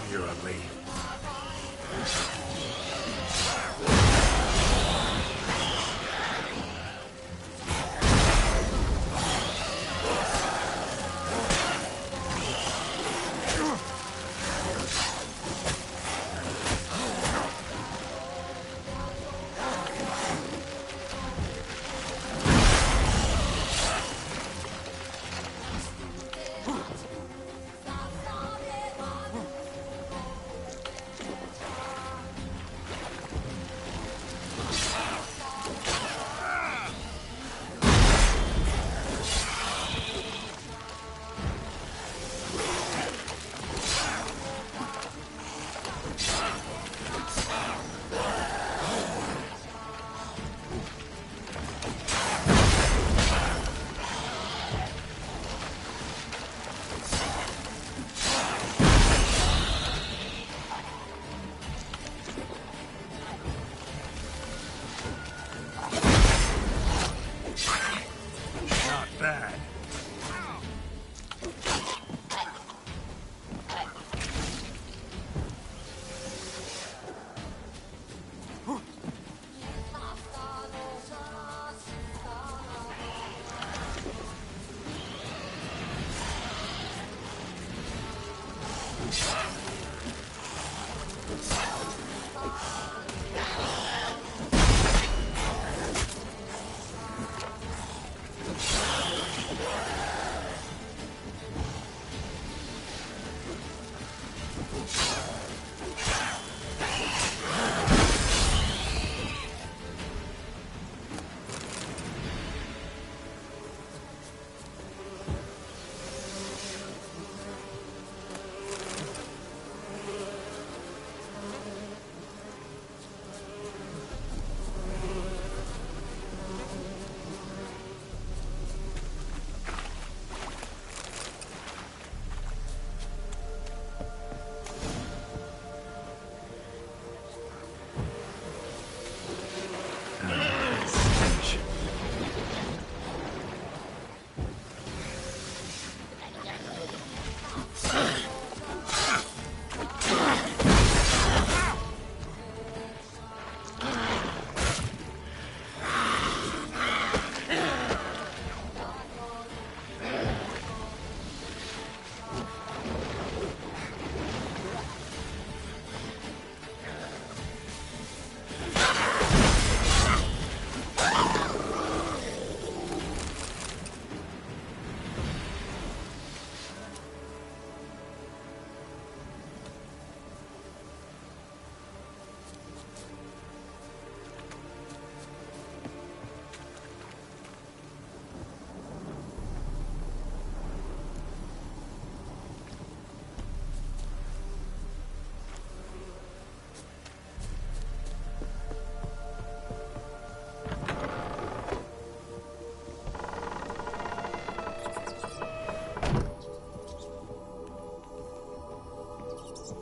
You're ugly.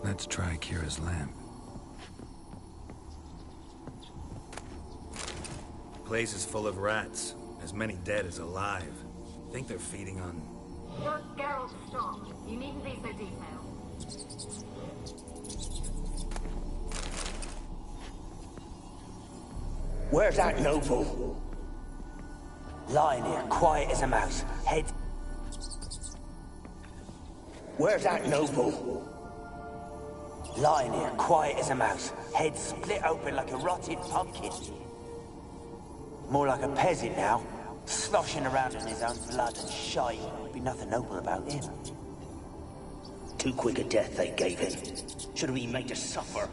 Let's try Kira's lamp. Place is full of rats. As many dead as alive. Think they're feeding on... Geralt, stop. You needn't be so detailed. Where's that noble? Lying here, quiet as a mouse, head... Where's that noble? Lying here, quiet as a mouse, head split open like a rotted pumpkin. More like a peasant now, sloshing around in his own blood and shite. Be nothing noble about him. Too quick a death they gave him. Should have been made to suffer.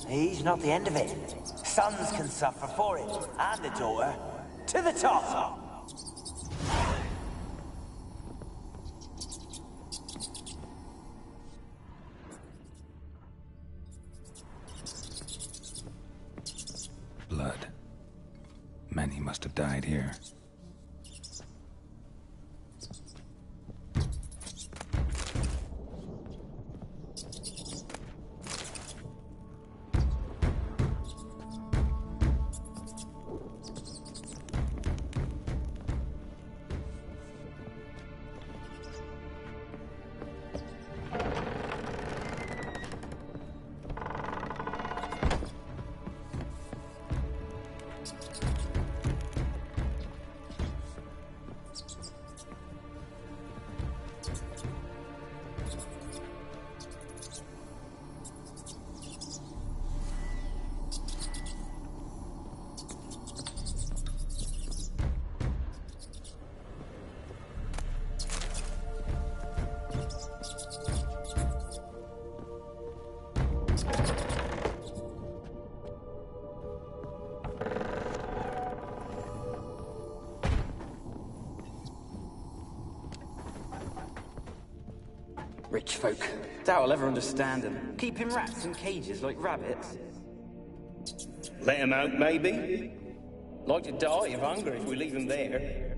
He's not the end of it. Sons can suffer for it, and the daughter. To the top! Blood. Many must have died here. Doubt I'll ever understand them. Keeping rats in cages like rabbits. Let him out, maybe? Like to die of hunger if we leave him there.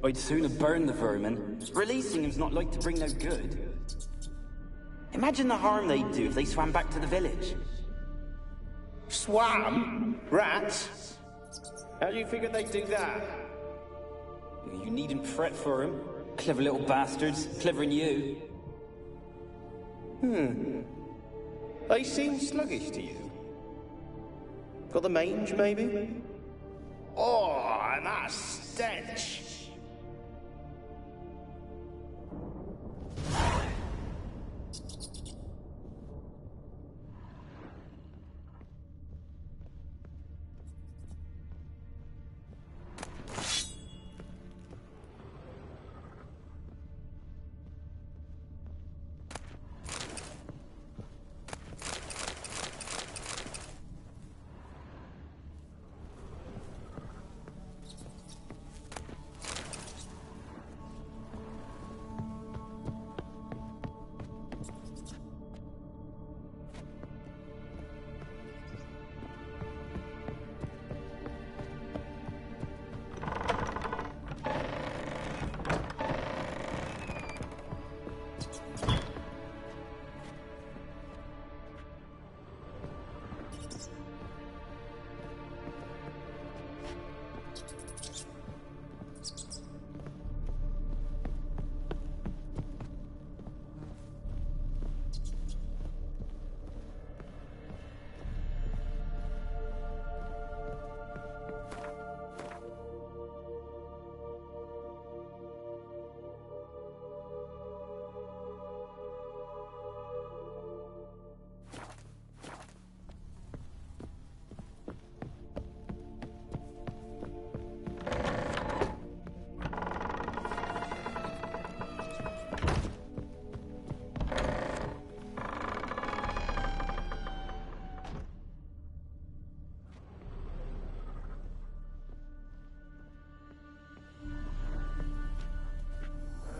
I'd sooner burn the vermin. Releasing him's not like to bring no good. Imagine the harm they'd do if they swam back to the village. Swam? Rats? How do you figure they'd do that? You needn't fret for him. Clever little bastards. Clever than you. They seem sluggish to you. Got the mange, maybe? Oh, and that stench!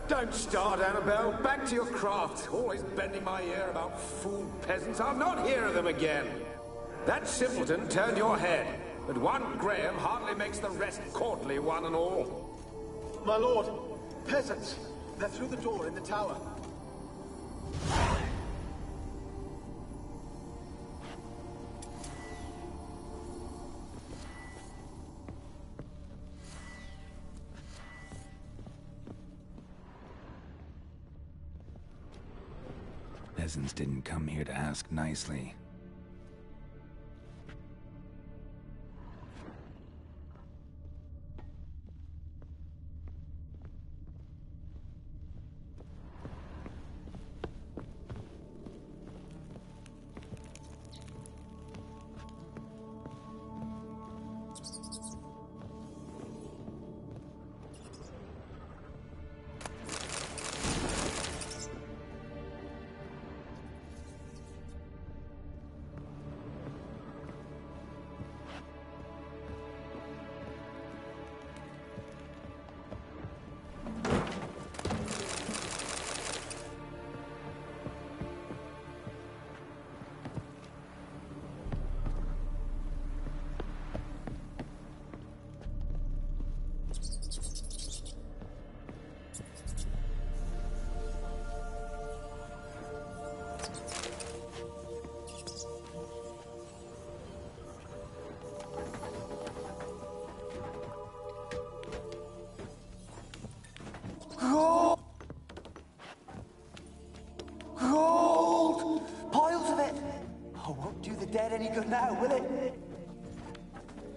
Don't start, Annabelle. Back to your craft. Always bending my ear about fool peasants. I'll not hear of them again. That simpleton turned your head, but one Graham hardly makes the rest courtly, one and all. My lord, peasants. They're through the door in the tower. Peasants didn't come here to ask nicely. Gold! Piles of it! Oh, won't do the dead any good now, will it?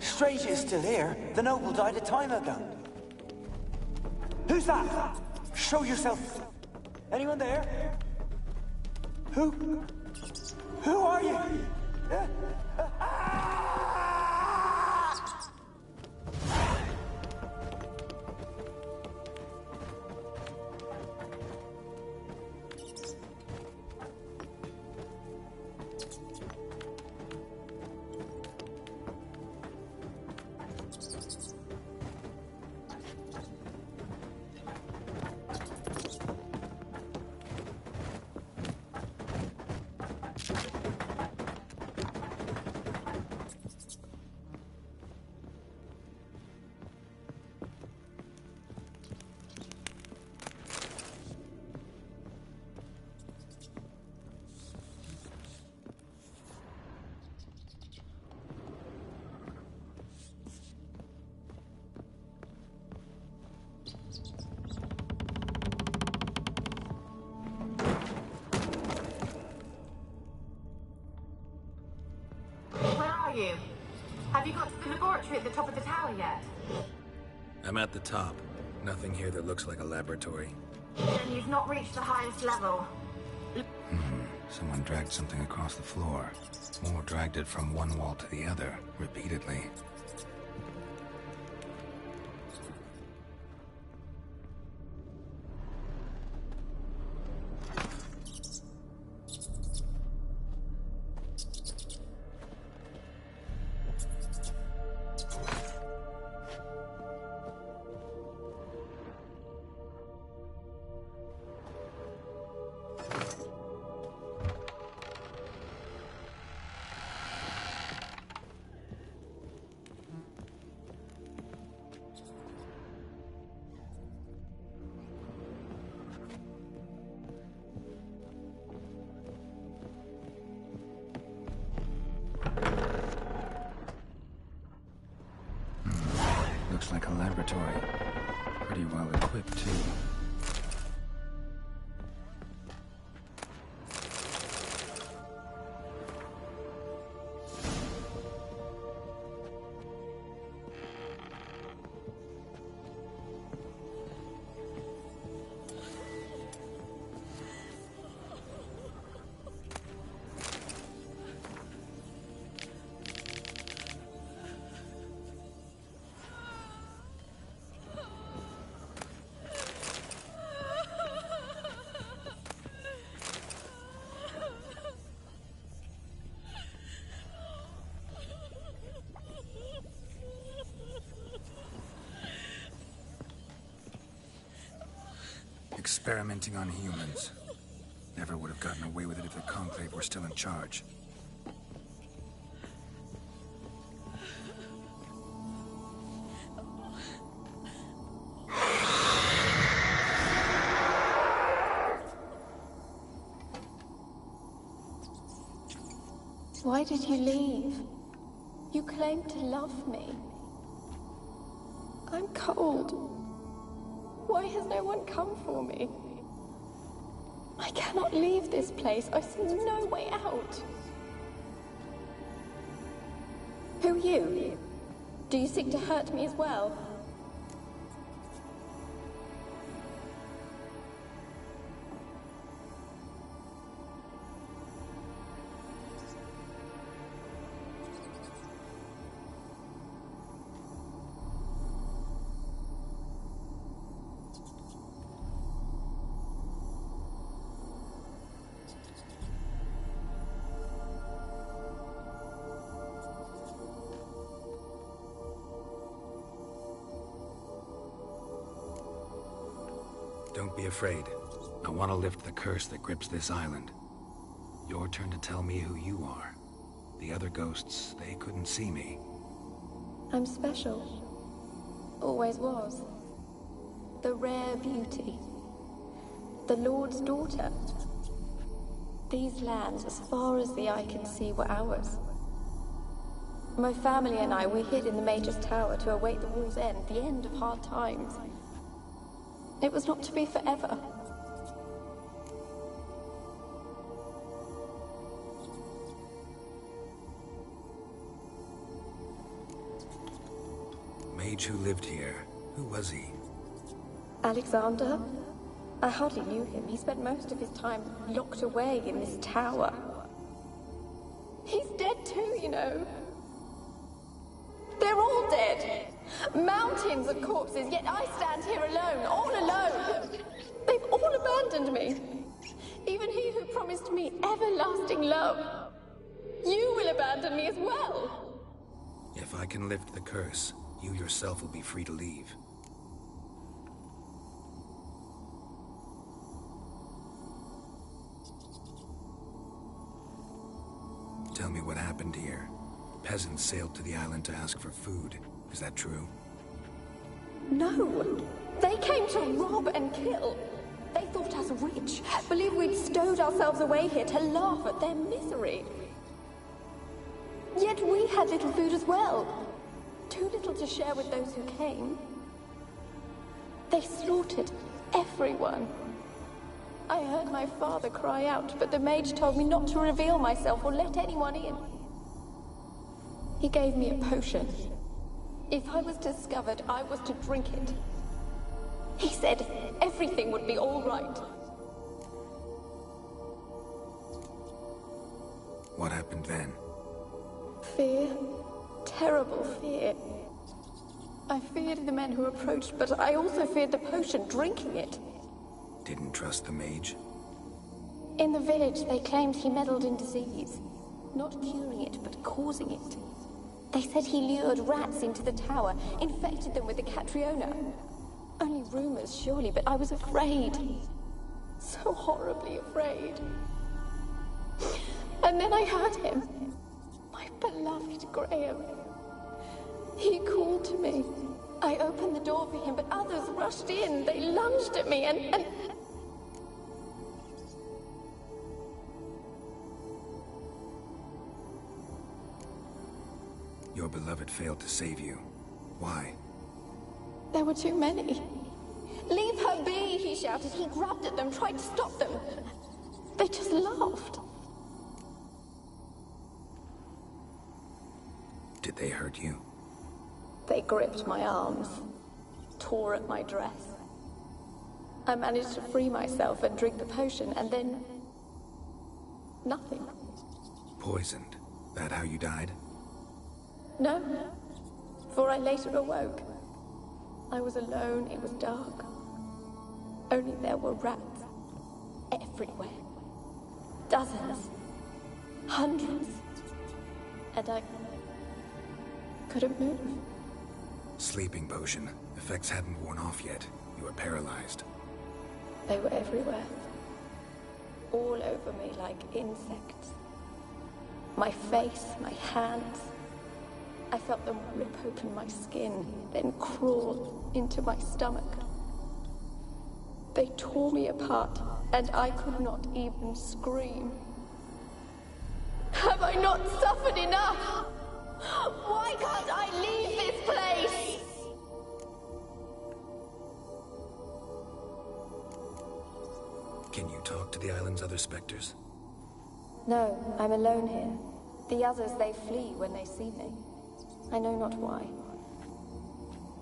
Strange you're still here. The noble died a time ago. Who's that? Show yourself. Anyone there? Who? Who are you? you? Have you got to the laboratory at the top of the tower yet? I'm at the top. Nothing here that looks like a laboratory. Then you've not reached the highest level. Someone dragged something across the floor. More dragged it from one wall to the other, repeatedly. Looks like a laboratory. Pretty well equipped, too. Experimenting on humans. Never would have gotten away with it if the Conclave were still in charge. Why did you leave? You claimed to love me. I'm cold. Why has no one come for me? I cannot leave this place. I see no way out. Who are you? Do you seek to hurt me as well? Don't be afraid. I want to lift the curse that grips this island. Your turn to tell me who you are. The other ghosts, they couldn't see me. I'm special. Always was. The rare beauty. The Lord's daughter. These lands, as far as the eye can see, were ours. My family and I, we hid in the Mage's Tower to await the war's end, the end of hard times. It was not to be forever. Mage who lived here. Who was he? Alexander? I hardly knew him. He spent most of his time locked away in this tower. He's dead too, you know. They're all dead. Mountains of corpses, yet I stand here alone, all alone. They've all abandoned me. Even he who promised me everlasting love. You will abandon me as well. If I can lift the curse, you yourself will be free to leave. Tell me what happened here. Peasants sailed to the island to ask for food. Is that true? No. They came to rob and kill. They thought us rich, believed we'd stowed ourselves away here to laugh at their misery. Yet we had little food as well. Too little to share with those who came. They slaughtered everyone. I heard my father cry out, but the mage told me not to reveal myself or let anyone in. He gave me a potion. If I was discovered, I was to drink it. He said everything would be all right. What happened then? Fear. Terrible fear. I feared the men who approached, but I also feared the potion, drinking it. Didn't trust the mage? In the village, they claimed he meddled in disease. Not curing it, but causing it. They said he lured rats into the tower, infected them with the Catriona. Only rumors, surely, but I was afraid. So horribly afraid. And then I heard him. My beloved Graham. He called to me. I opened the door for him, but others rushed in. They lunged at me and... Your beloved failed to save you. Why? There were too many. Leave her be, he shouted. He grabbed at them, tried to stop them. They just laughed. Did they hurt you? They gripped my arms, tore at my dress. I managed to free myself and drink the potion, and then... nothing. Poisoned? That how you died? No, for I later awoke. I was alone, it was dark. Only there were rats. Everywhere. Dozens. Hundreds. And I... couldn't move. Sleeping potion. Effects hadn't worn off yet. You were paralyzed. They were everywhere. All over me like insects. My face, my hands. I felt them rip open my skin, then crawl into my stomach. They tore me apart, and I could not even scream. Have I not suffered enough? Why can't I leave this place? Can you talk to the island's other specters? No, I'm alone here. The others, they flee when they see me. I know not why.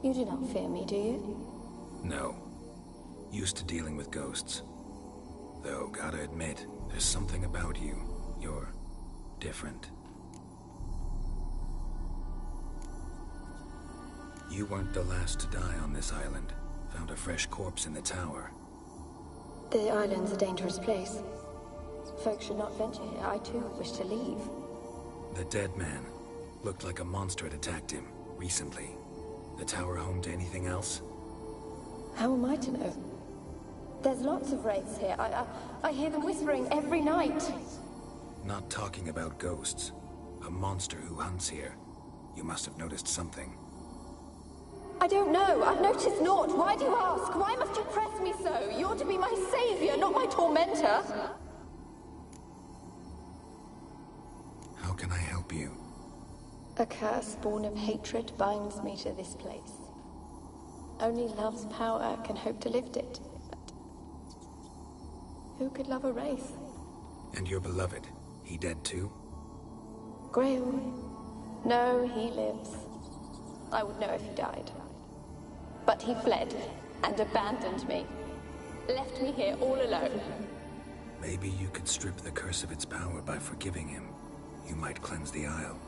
You do not fear me, do you? No. Used to dealing with ghosts. Though, gotta admit, there's something about you. You're different. You weren't the last to die on this island. Found a fresh corpse in the tower. The island's a dangerous place. Folks should not venture here. I too wish to leave. The dead man. Looked like a monster had attacked him, recently. The tower home to anything else? How am I to know? There's lots of wraiths here. I hear them whispering every night. Not talking about ghosts. A monster who hunts here. You must have noticed something. I don't know. I've noticed naught. Why do you ask? Why must you press me so? You're to be my savior, not my tormentor. How can I help you? A curse born of hatred binds me to this place. Only love's power can hope to lift it. But who could love a wraith? And your beloved, he dead too? Graham? No, he lives. I would know if he died. But he fled and abandoned me. Left me here all alone. Maybe you could strip the curse of its power by forgiving him. You might cleanse the Isle.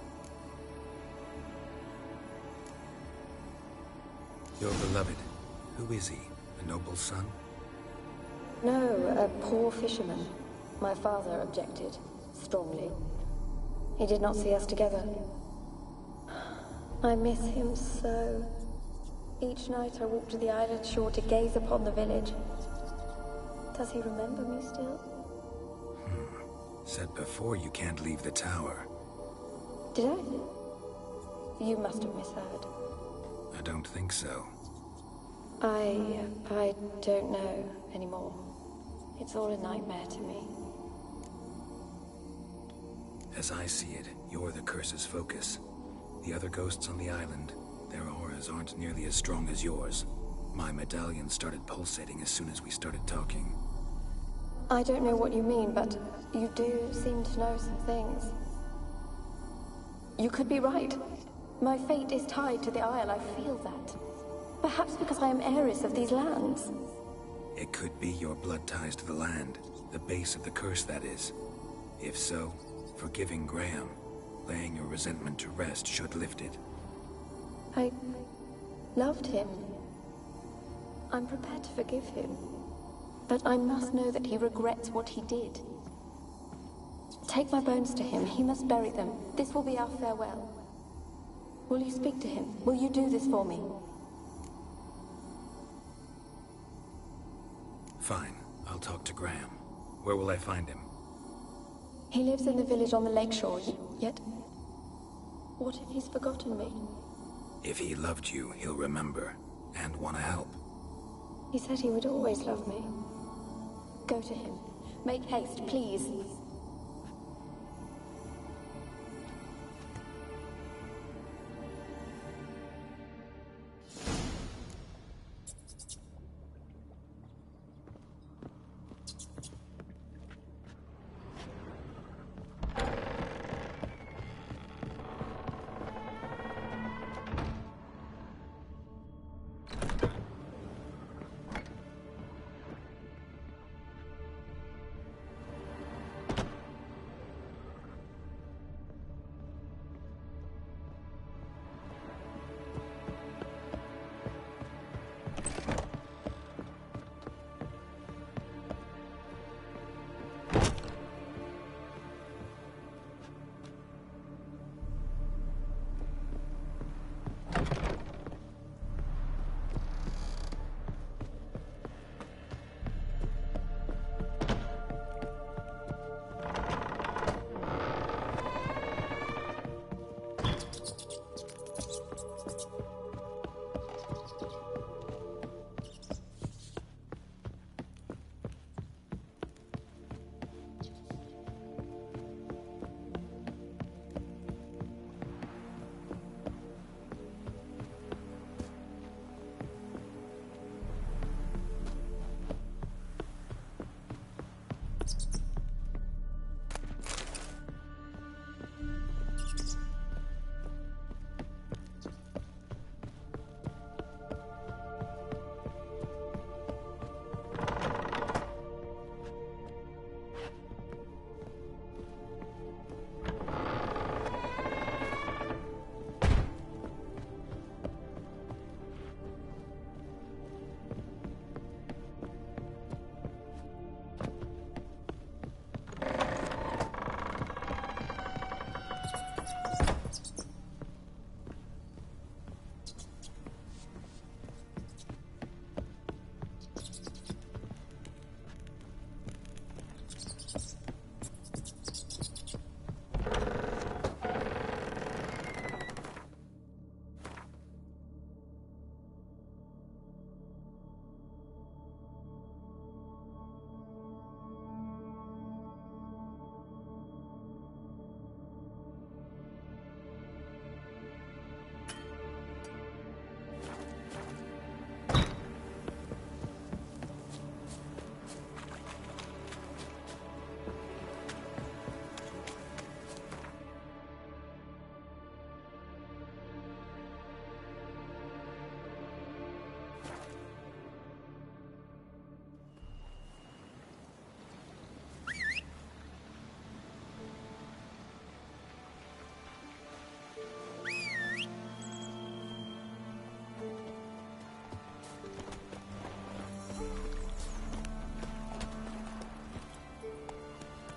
Your beloved, who is he? A noble son? No, a poor fisherman. My father objected, strongly. He did not see us together. I miss him so. Each night I walk to the island shore to gaze upon the village. Does he remember me still? Said before you can't leave the tower. Did I? You must have misheard. I don't think so. I don't know anymore. It's all a nightmare to me. As I see it, you're the curse's focus. The other ghosts on the island, their auras aren't nearly as strong as yours. My medallion started pulsating as soon as we started talking. I don't know what you mean, but you do seem to know some things. You could be right. My fate is tied to the Isle, I feel that. Perhaps because I am heiress of these lands. It could be your blood ties to the land. The base of the curse, that is. If so, forgiving Graham, laying your resentment to rest, should lift it. I loved him. I'm prepared to forgive him. But I must know that he regrets what he did. Take my bones to him. He must bury them. This will be our farewell. Will you speak to him? Will you do this for me? Fine. I'll talk to Graham. Where will I find him? He lives in the village on the lakeshore, yet... What if he's forgotten me? If he loved you, he'll remember, and want to help. He said he would always love me. Go to him. Make haste, please.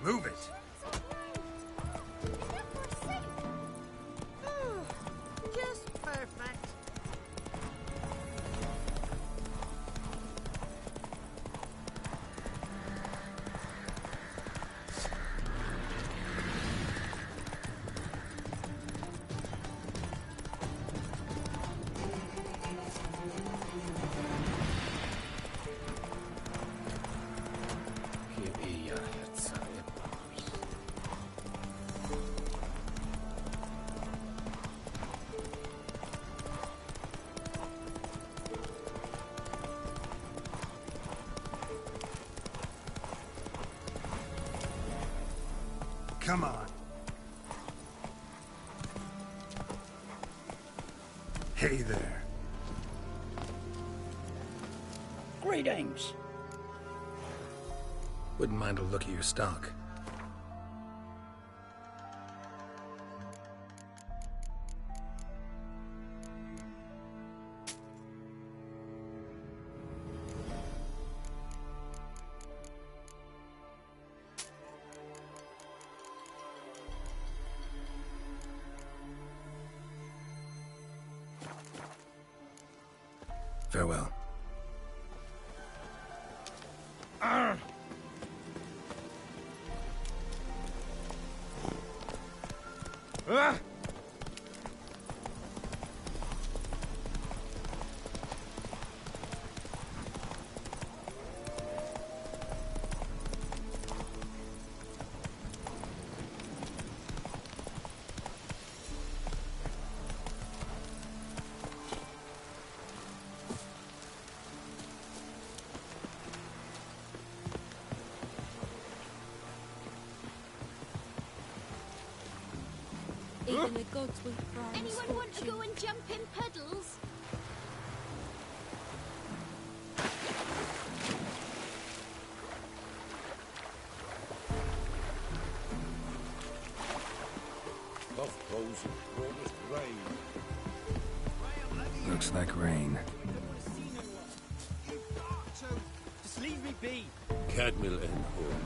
Move it! Just perfect. Come on. Hey there. Greetings. Wouldn't mind a look at your stock. Farewell. Even the gods will frown. Anyone want to go and jump in puddles? Puff blows and promised rain. Looks like rain. Just leave me be. Cadmiel and Horn.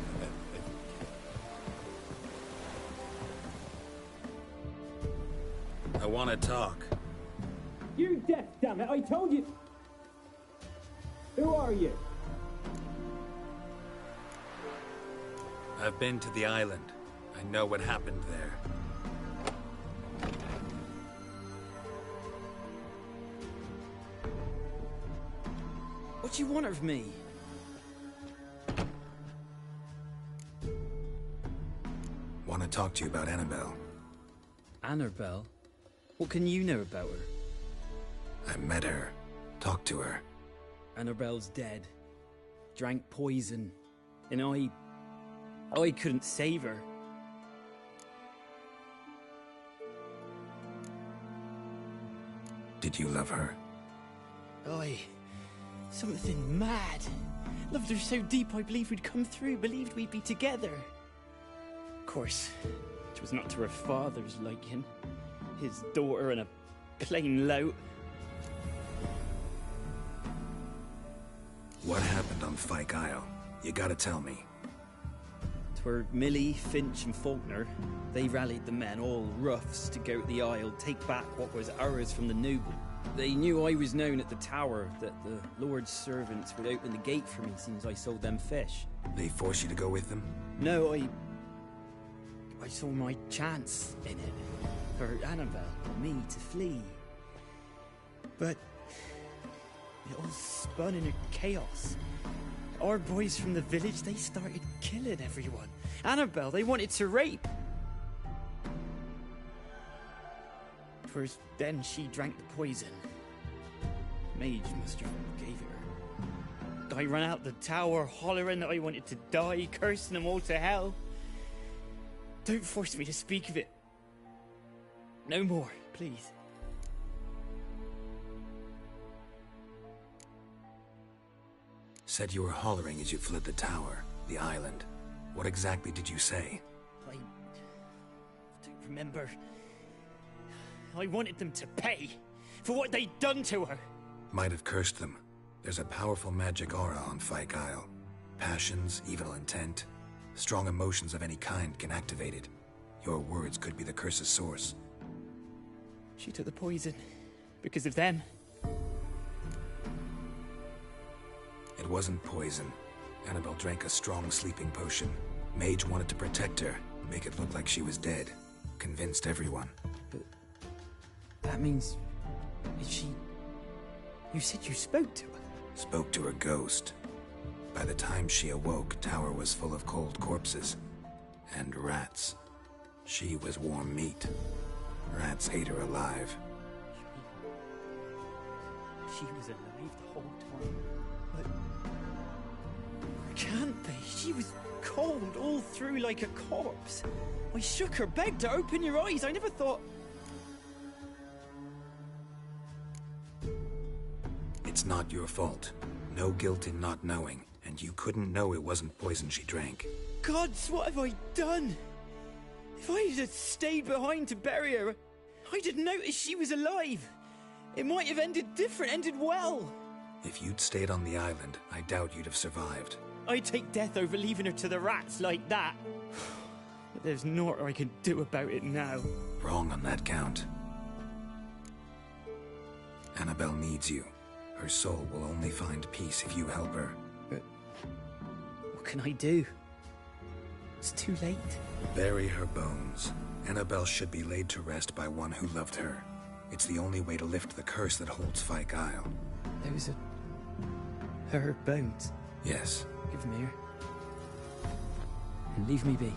I want to talk. You deaf, damn it! I told you. Who are you? I've been to the island. I know what happened there. What do you want of me? Want to talk to you about Annabelle. Annabelle? What can you know about her? I met her. Talked to her. Annabelle's dead. Drank poison. And I couldn't save her. Did you love her? Something mad. Loved her so deep I believed we'd come through, believed we'd be together. Of course, it was not to her father's liking. His daughter and a plain lout. What happened on Fyke Isle? You gotta tell me. 'Twere Millie, Finch and Faulkner. They rallied the men, all roughs, to go to the Isle, take back what was ours from the noble. They knew I was known at the tower, that the Lord's servants would open the gate for me since I sold them fish. They forced you to go with them? No, I saw my chance in it. For Annabelle and me to flee. But it all spun into chaos. Our boys from the village, they started killing everyone. Annabelle, they wanted to rape. First, then she drank the poison. Mage must have gave it her. I ran out the tower, hollering that I wanted to die, cursing them all to hell. Don't force me to speak of it. No more, please. Said you were hollering as you fled the tower, the island. What exactly did you say? I don't remember. I wanted them to pay for what they'd done to her. Might have cursed them. There's a powerful magic aura on Fyke Isle. Passions, evil intent, strong emotions of any kind can activate it. Your words could be the curse's source. She took the poison because of them. It wasn't poison. Annabelle drank a strong sleeping potion. Mage wanted to protect her, make it look like she was dead. Convinced everyone. But that means... is she... You said you spoke to her? Spoke to her ghost. By the time she awoke, tower was full of cold corpses. And rats. She was warm meat. Rats ate her alive. She was alive the whole time. But... can't be. She was cold all through like a corpse. I shook her, begged her, open your eyes. I never thought... It's not your fault. No guilt in not knowing, and you couldn't know it wasn't poison she drank. Gods, what have I done? If I had stayed behind to bury her, I'd have noticed she was alive. It might have ended different, ended well. If you'd stayed on the island, I doubt you'd have survived. I'd take death over leaving her to the rats like that. But there's naught I can do about it now. Wrong on that count. Annabelle needs you. Her soul will only find peace if you help her. But what can I do? It's too late. Bury her bones. Annabelle should be laid to rest by one who loved her. It's the only way to lift the curse that holds Fyke Isle. Those are her bones. Yes. Give them here. And leave me be.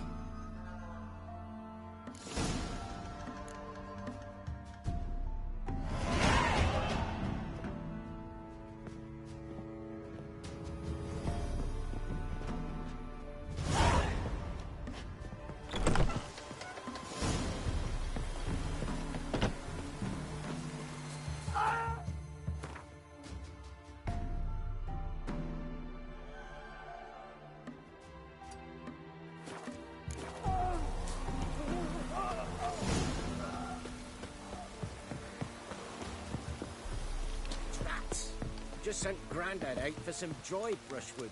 Just sent Grandad out for some dried brushwood.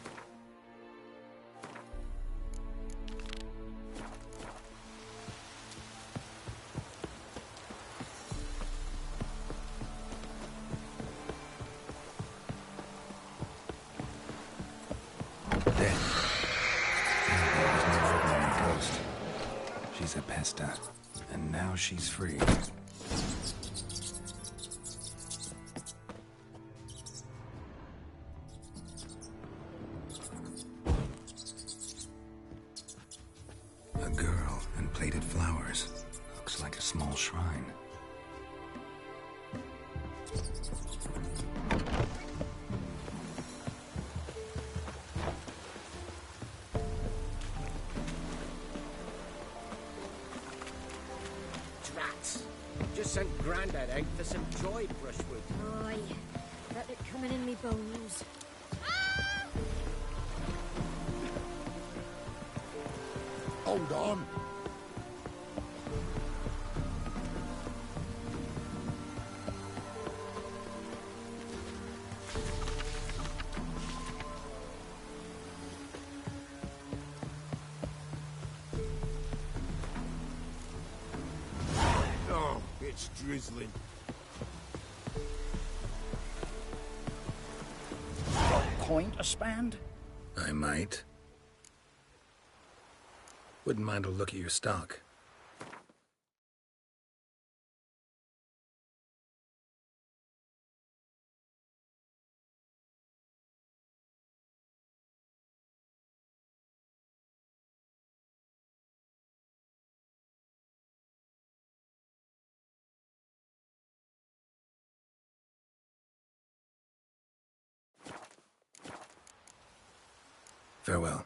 Dead. Annabelle was no ordinary ghost. She's a pesta, and now she's free. A girl and plated flowers. Looks like a small shrine. Drats! Just sent Grandad out for some dried brushwood. Aye, felt it coming in me bones. Hold on. Oh, it's drizzling. Got coin to spend? I might. Wouldn't mind a look at your stock. Farewell.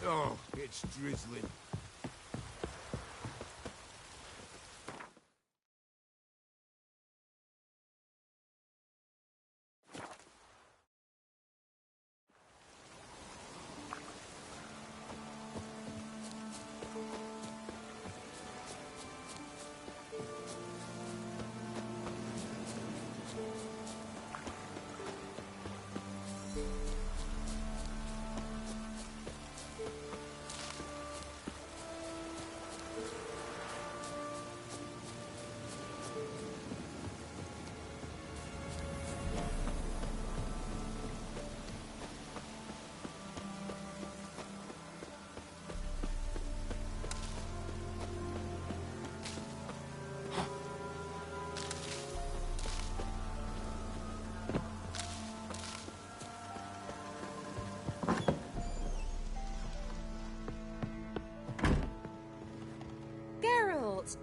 Oh, it's drizzling.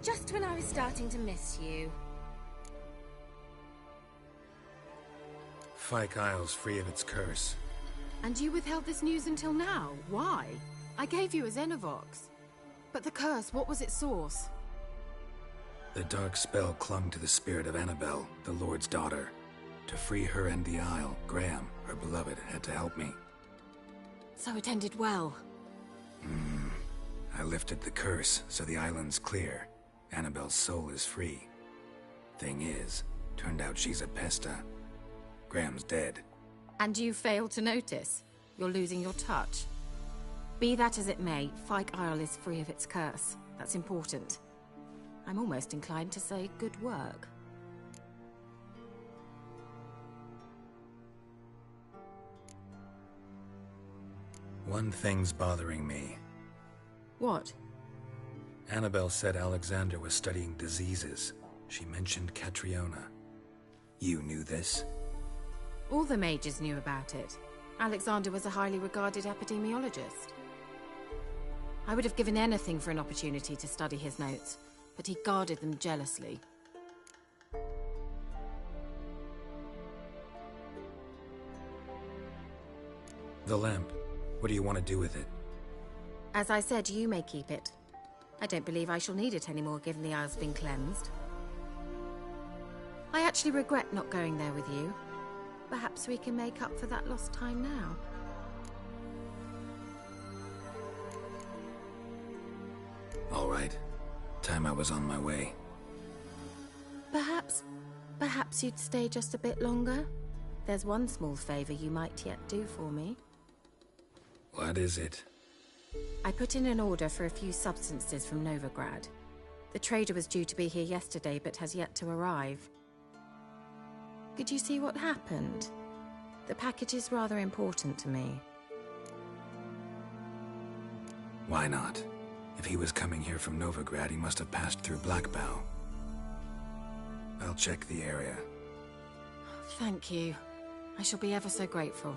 Just when I was starting to miss you. Fyke Isle's free of its curse. And you withheld this news until now? Why? I gave you a Xenovox. But the curse, what was its source? The dark spell clung to the spirit of Annabelle, the Lord's daughter. To free her and the Isle, Graham, her beloved, had to help me. So it ended well. I lifted the curse, so the island's clear. Annabelle's soul is free. Thing is, turned out she's a pesta. Graham's dead. And you failed to notice? You're losing your touch. Be that as it may, Fyke Isle is free of its curse. That's important. I'm almost inclined to say good work. One thing's bothering me. What? Annabelle said Alexander was studying diseases. She mentioned Catriona. You knew this? All the mages knew about it. Alexander was a highly regarded epidemiologist. I would have given anything for an opportunity to study his notes, but he guarded them jealously. The lamp. What do you want to do with it? As I said, you may keep it. I don't believe I shall need it anymore, given the Isle's been cleansed. I actually regret not going there with you. Perhaps we can make up for that lost time now. All right. Time I was on my way. Perhaps you'd stay just a bit longer? There's one small favor you might yet do for me. What is it? I put in an order for a few substances from Novigrad. The trader was due to be here yesterday, but has yet to arrive. Could you see what happened? The package is rather important to me. Why not? If he was coming here from Novigrad, he must have passed through Blackbow. I'll check the area. Thank you. I shall be ever so grateful.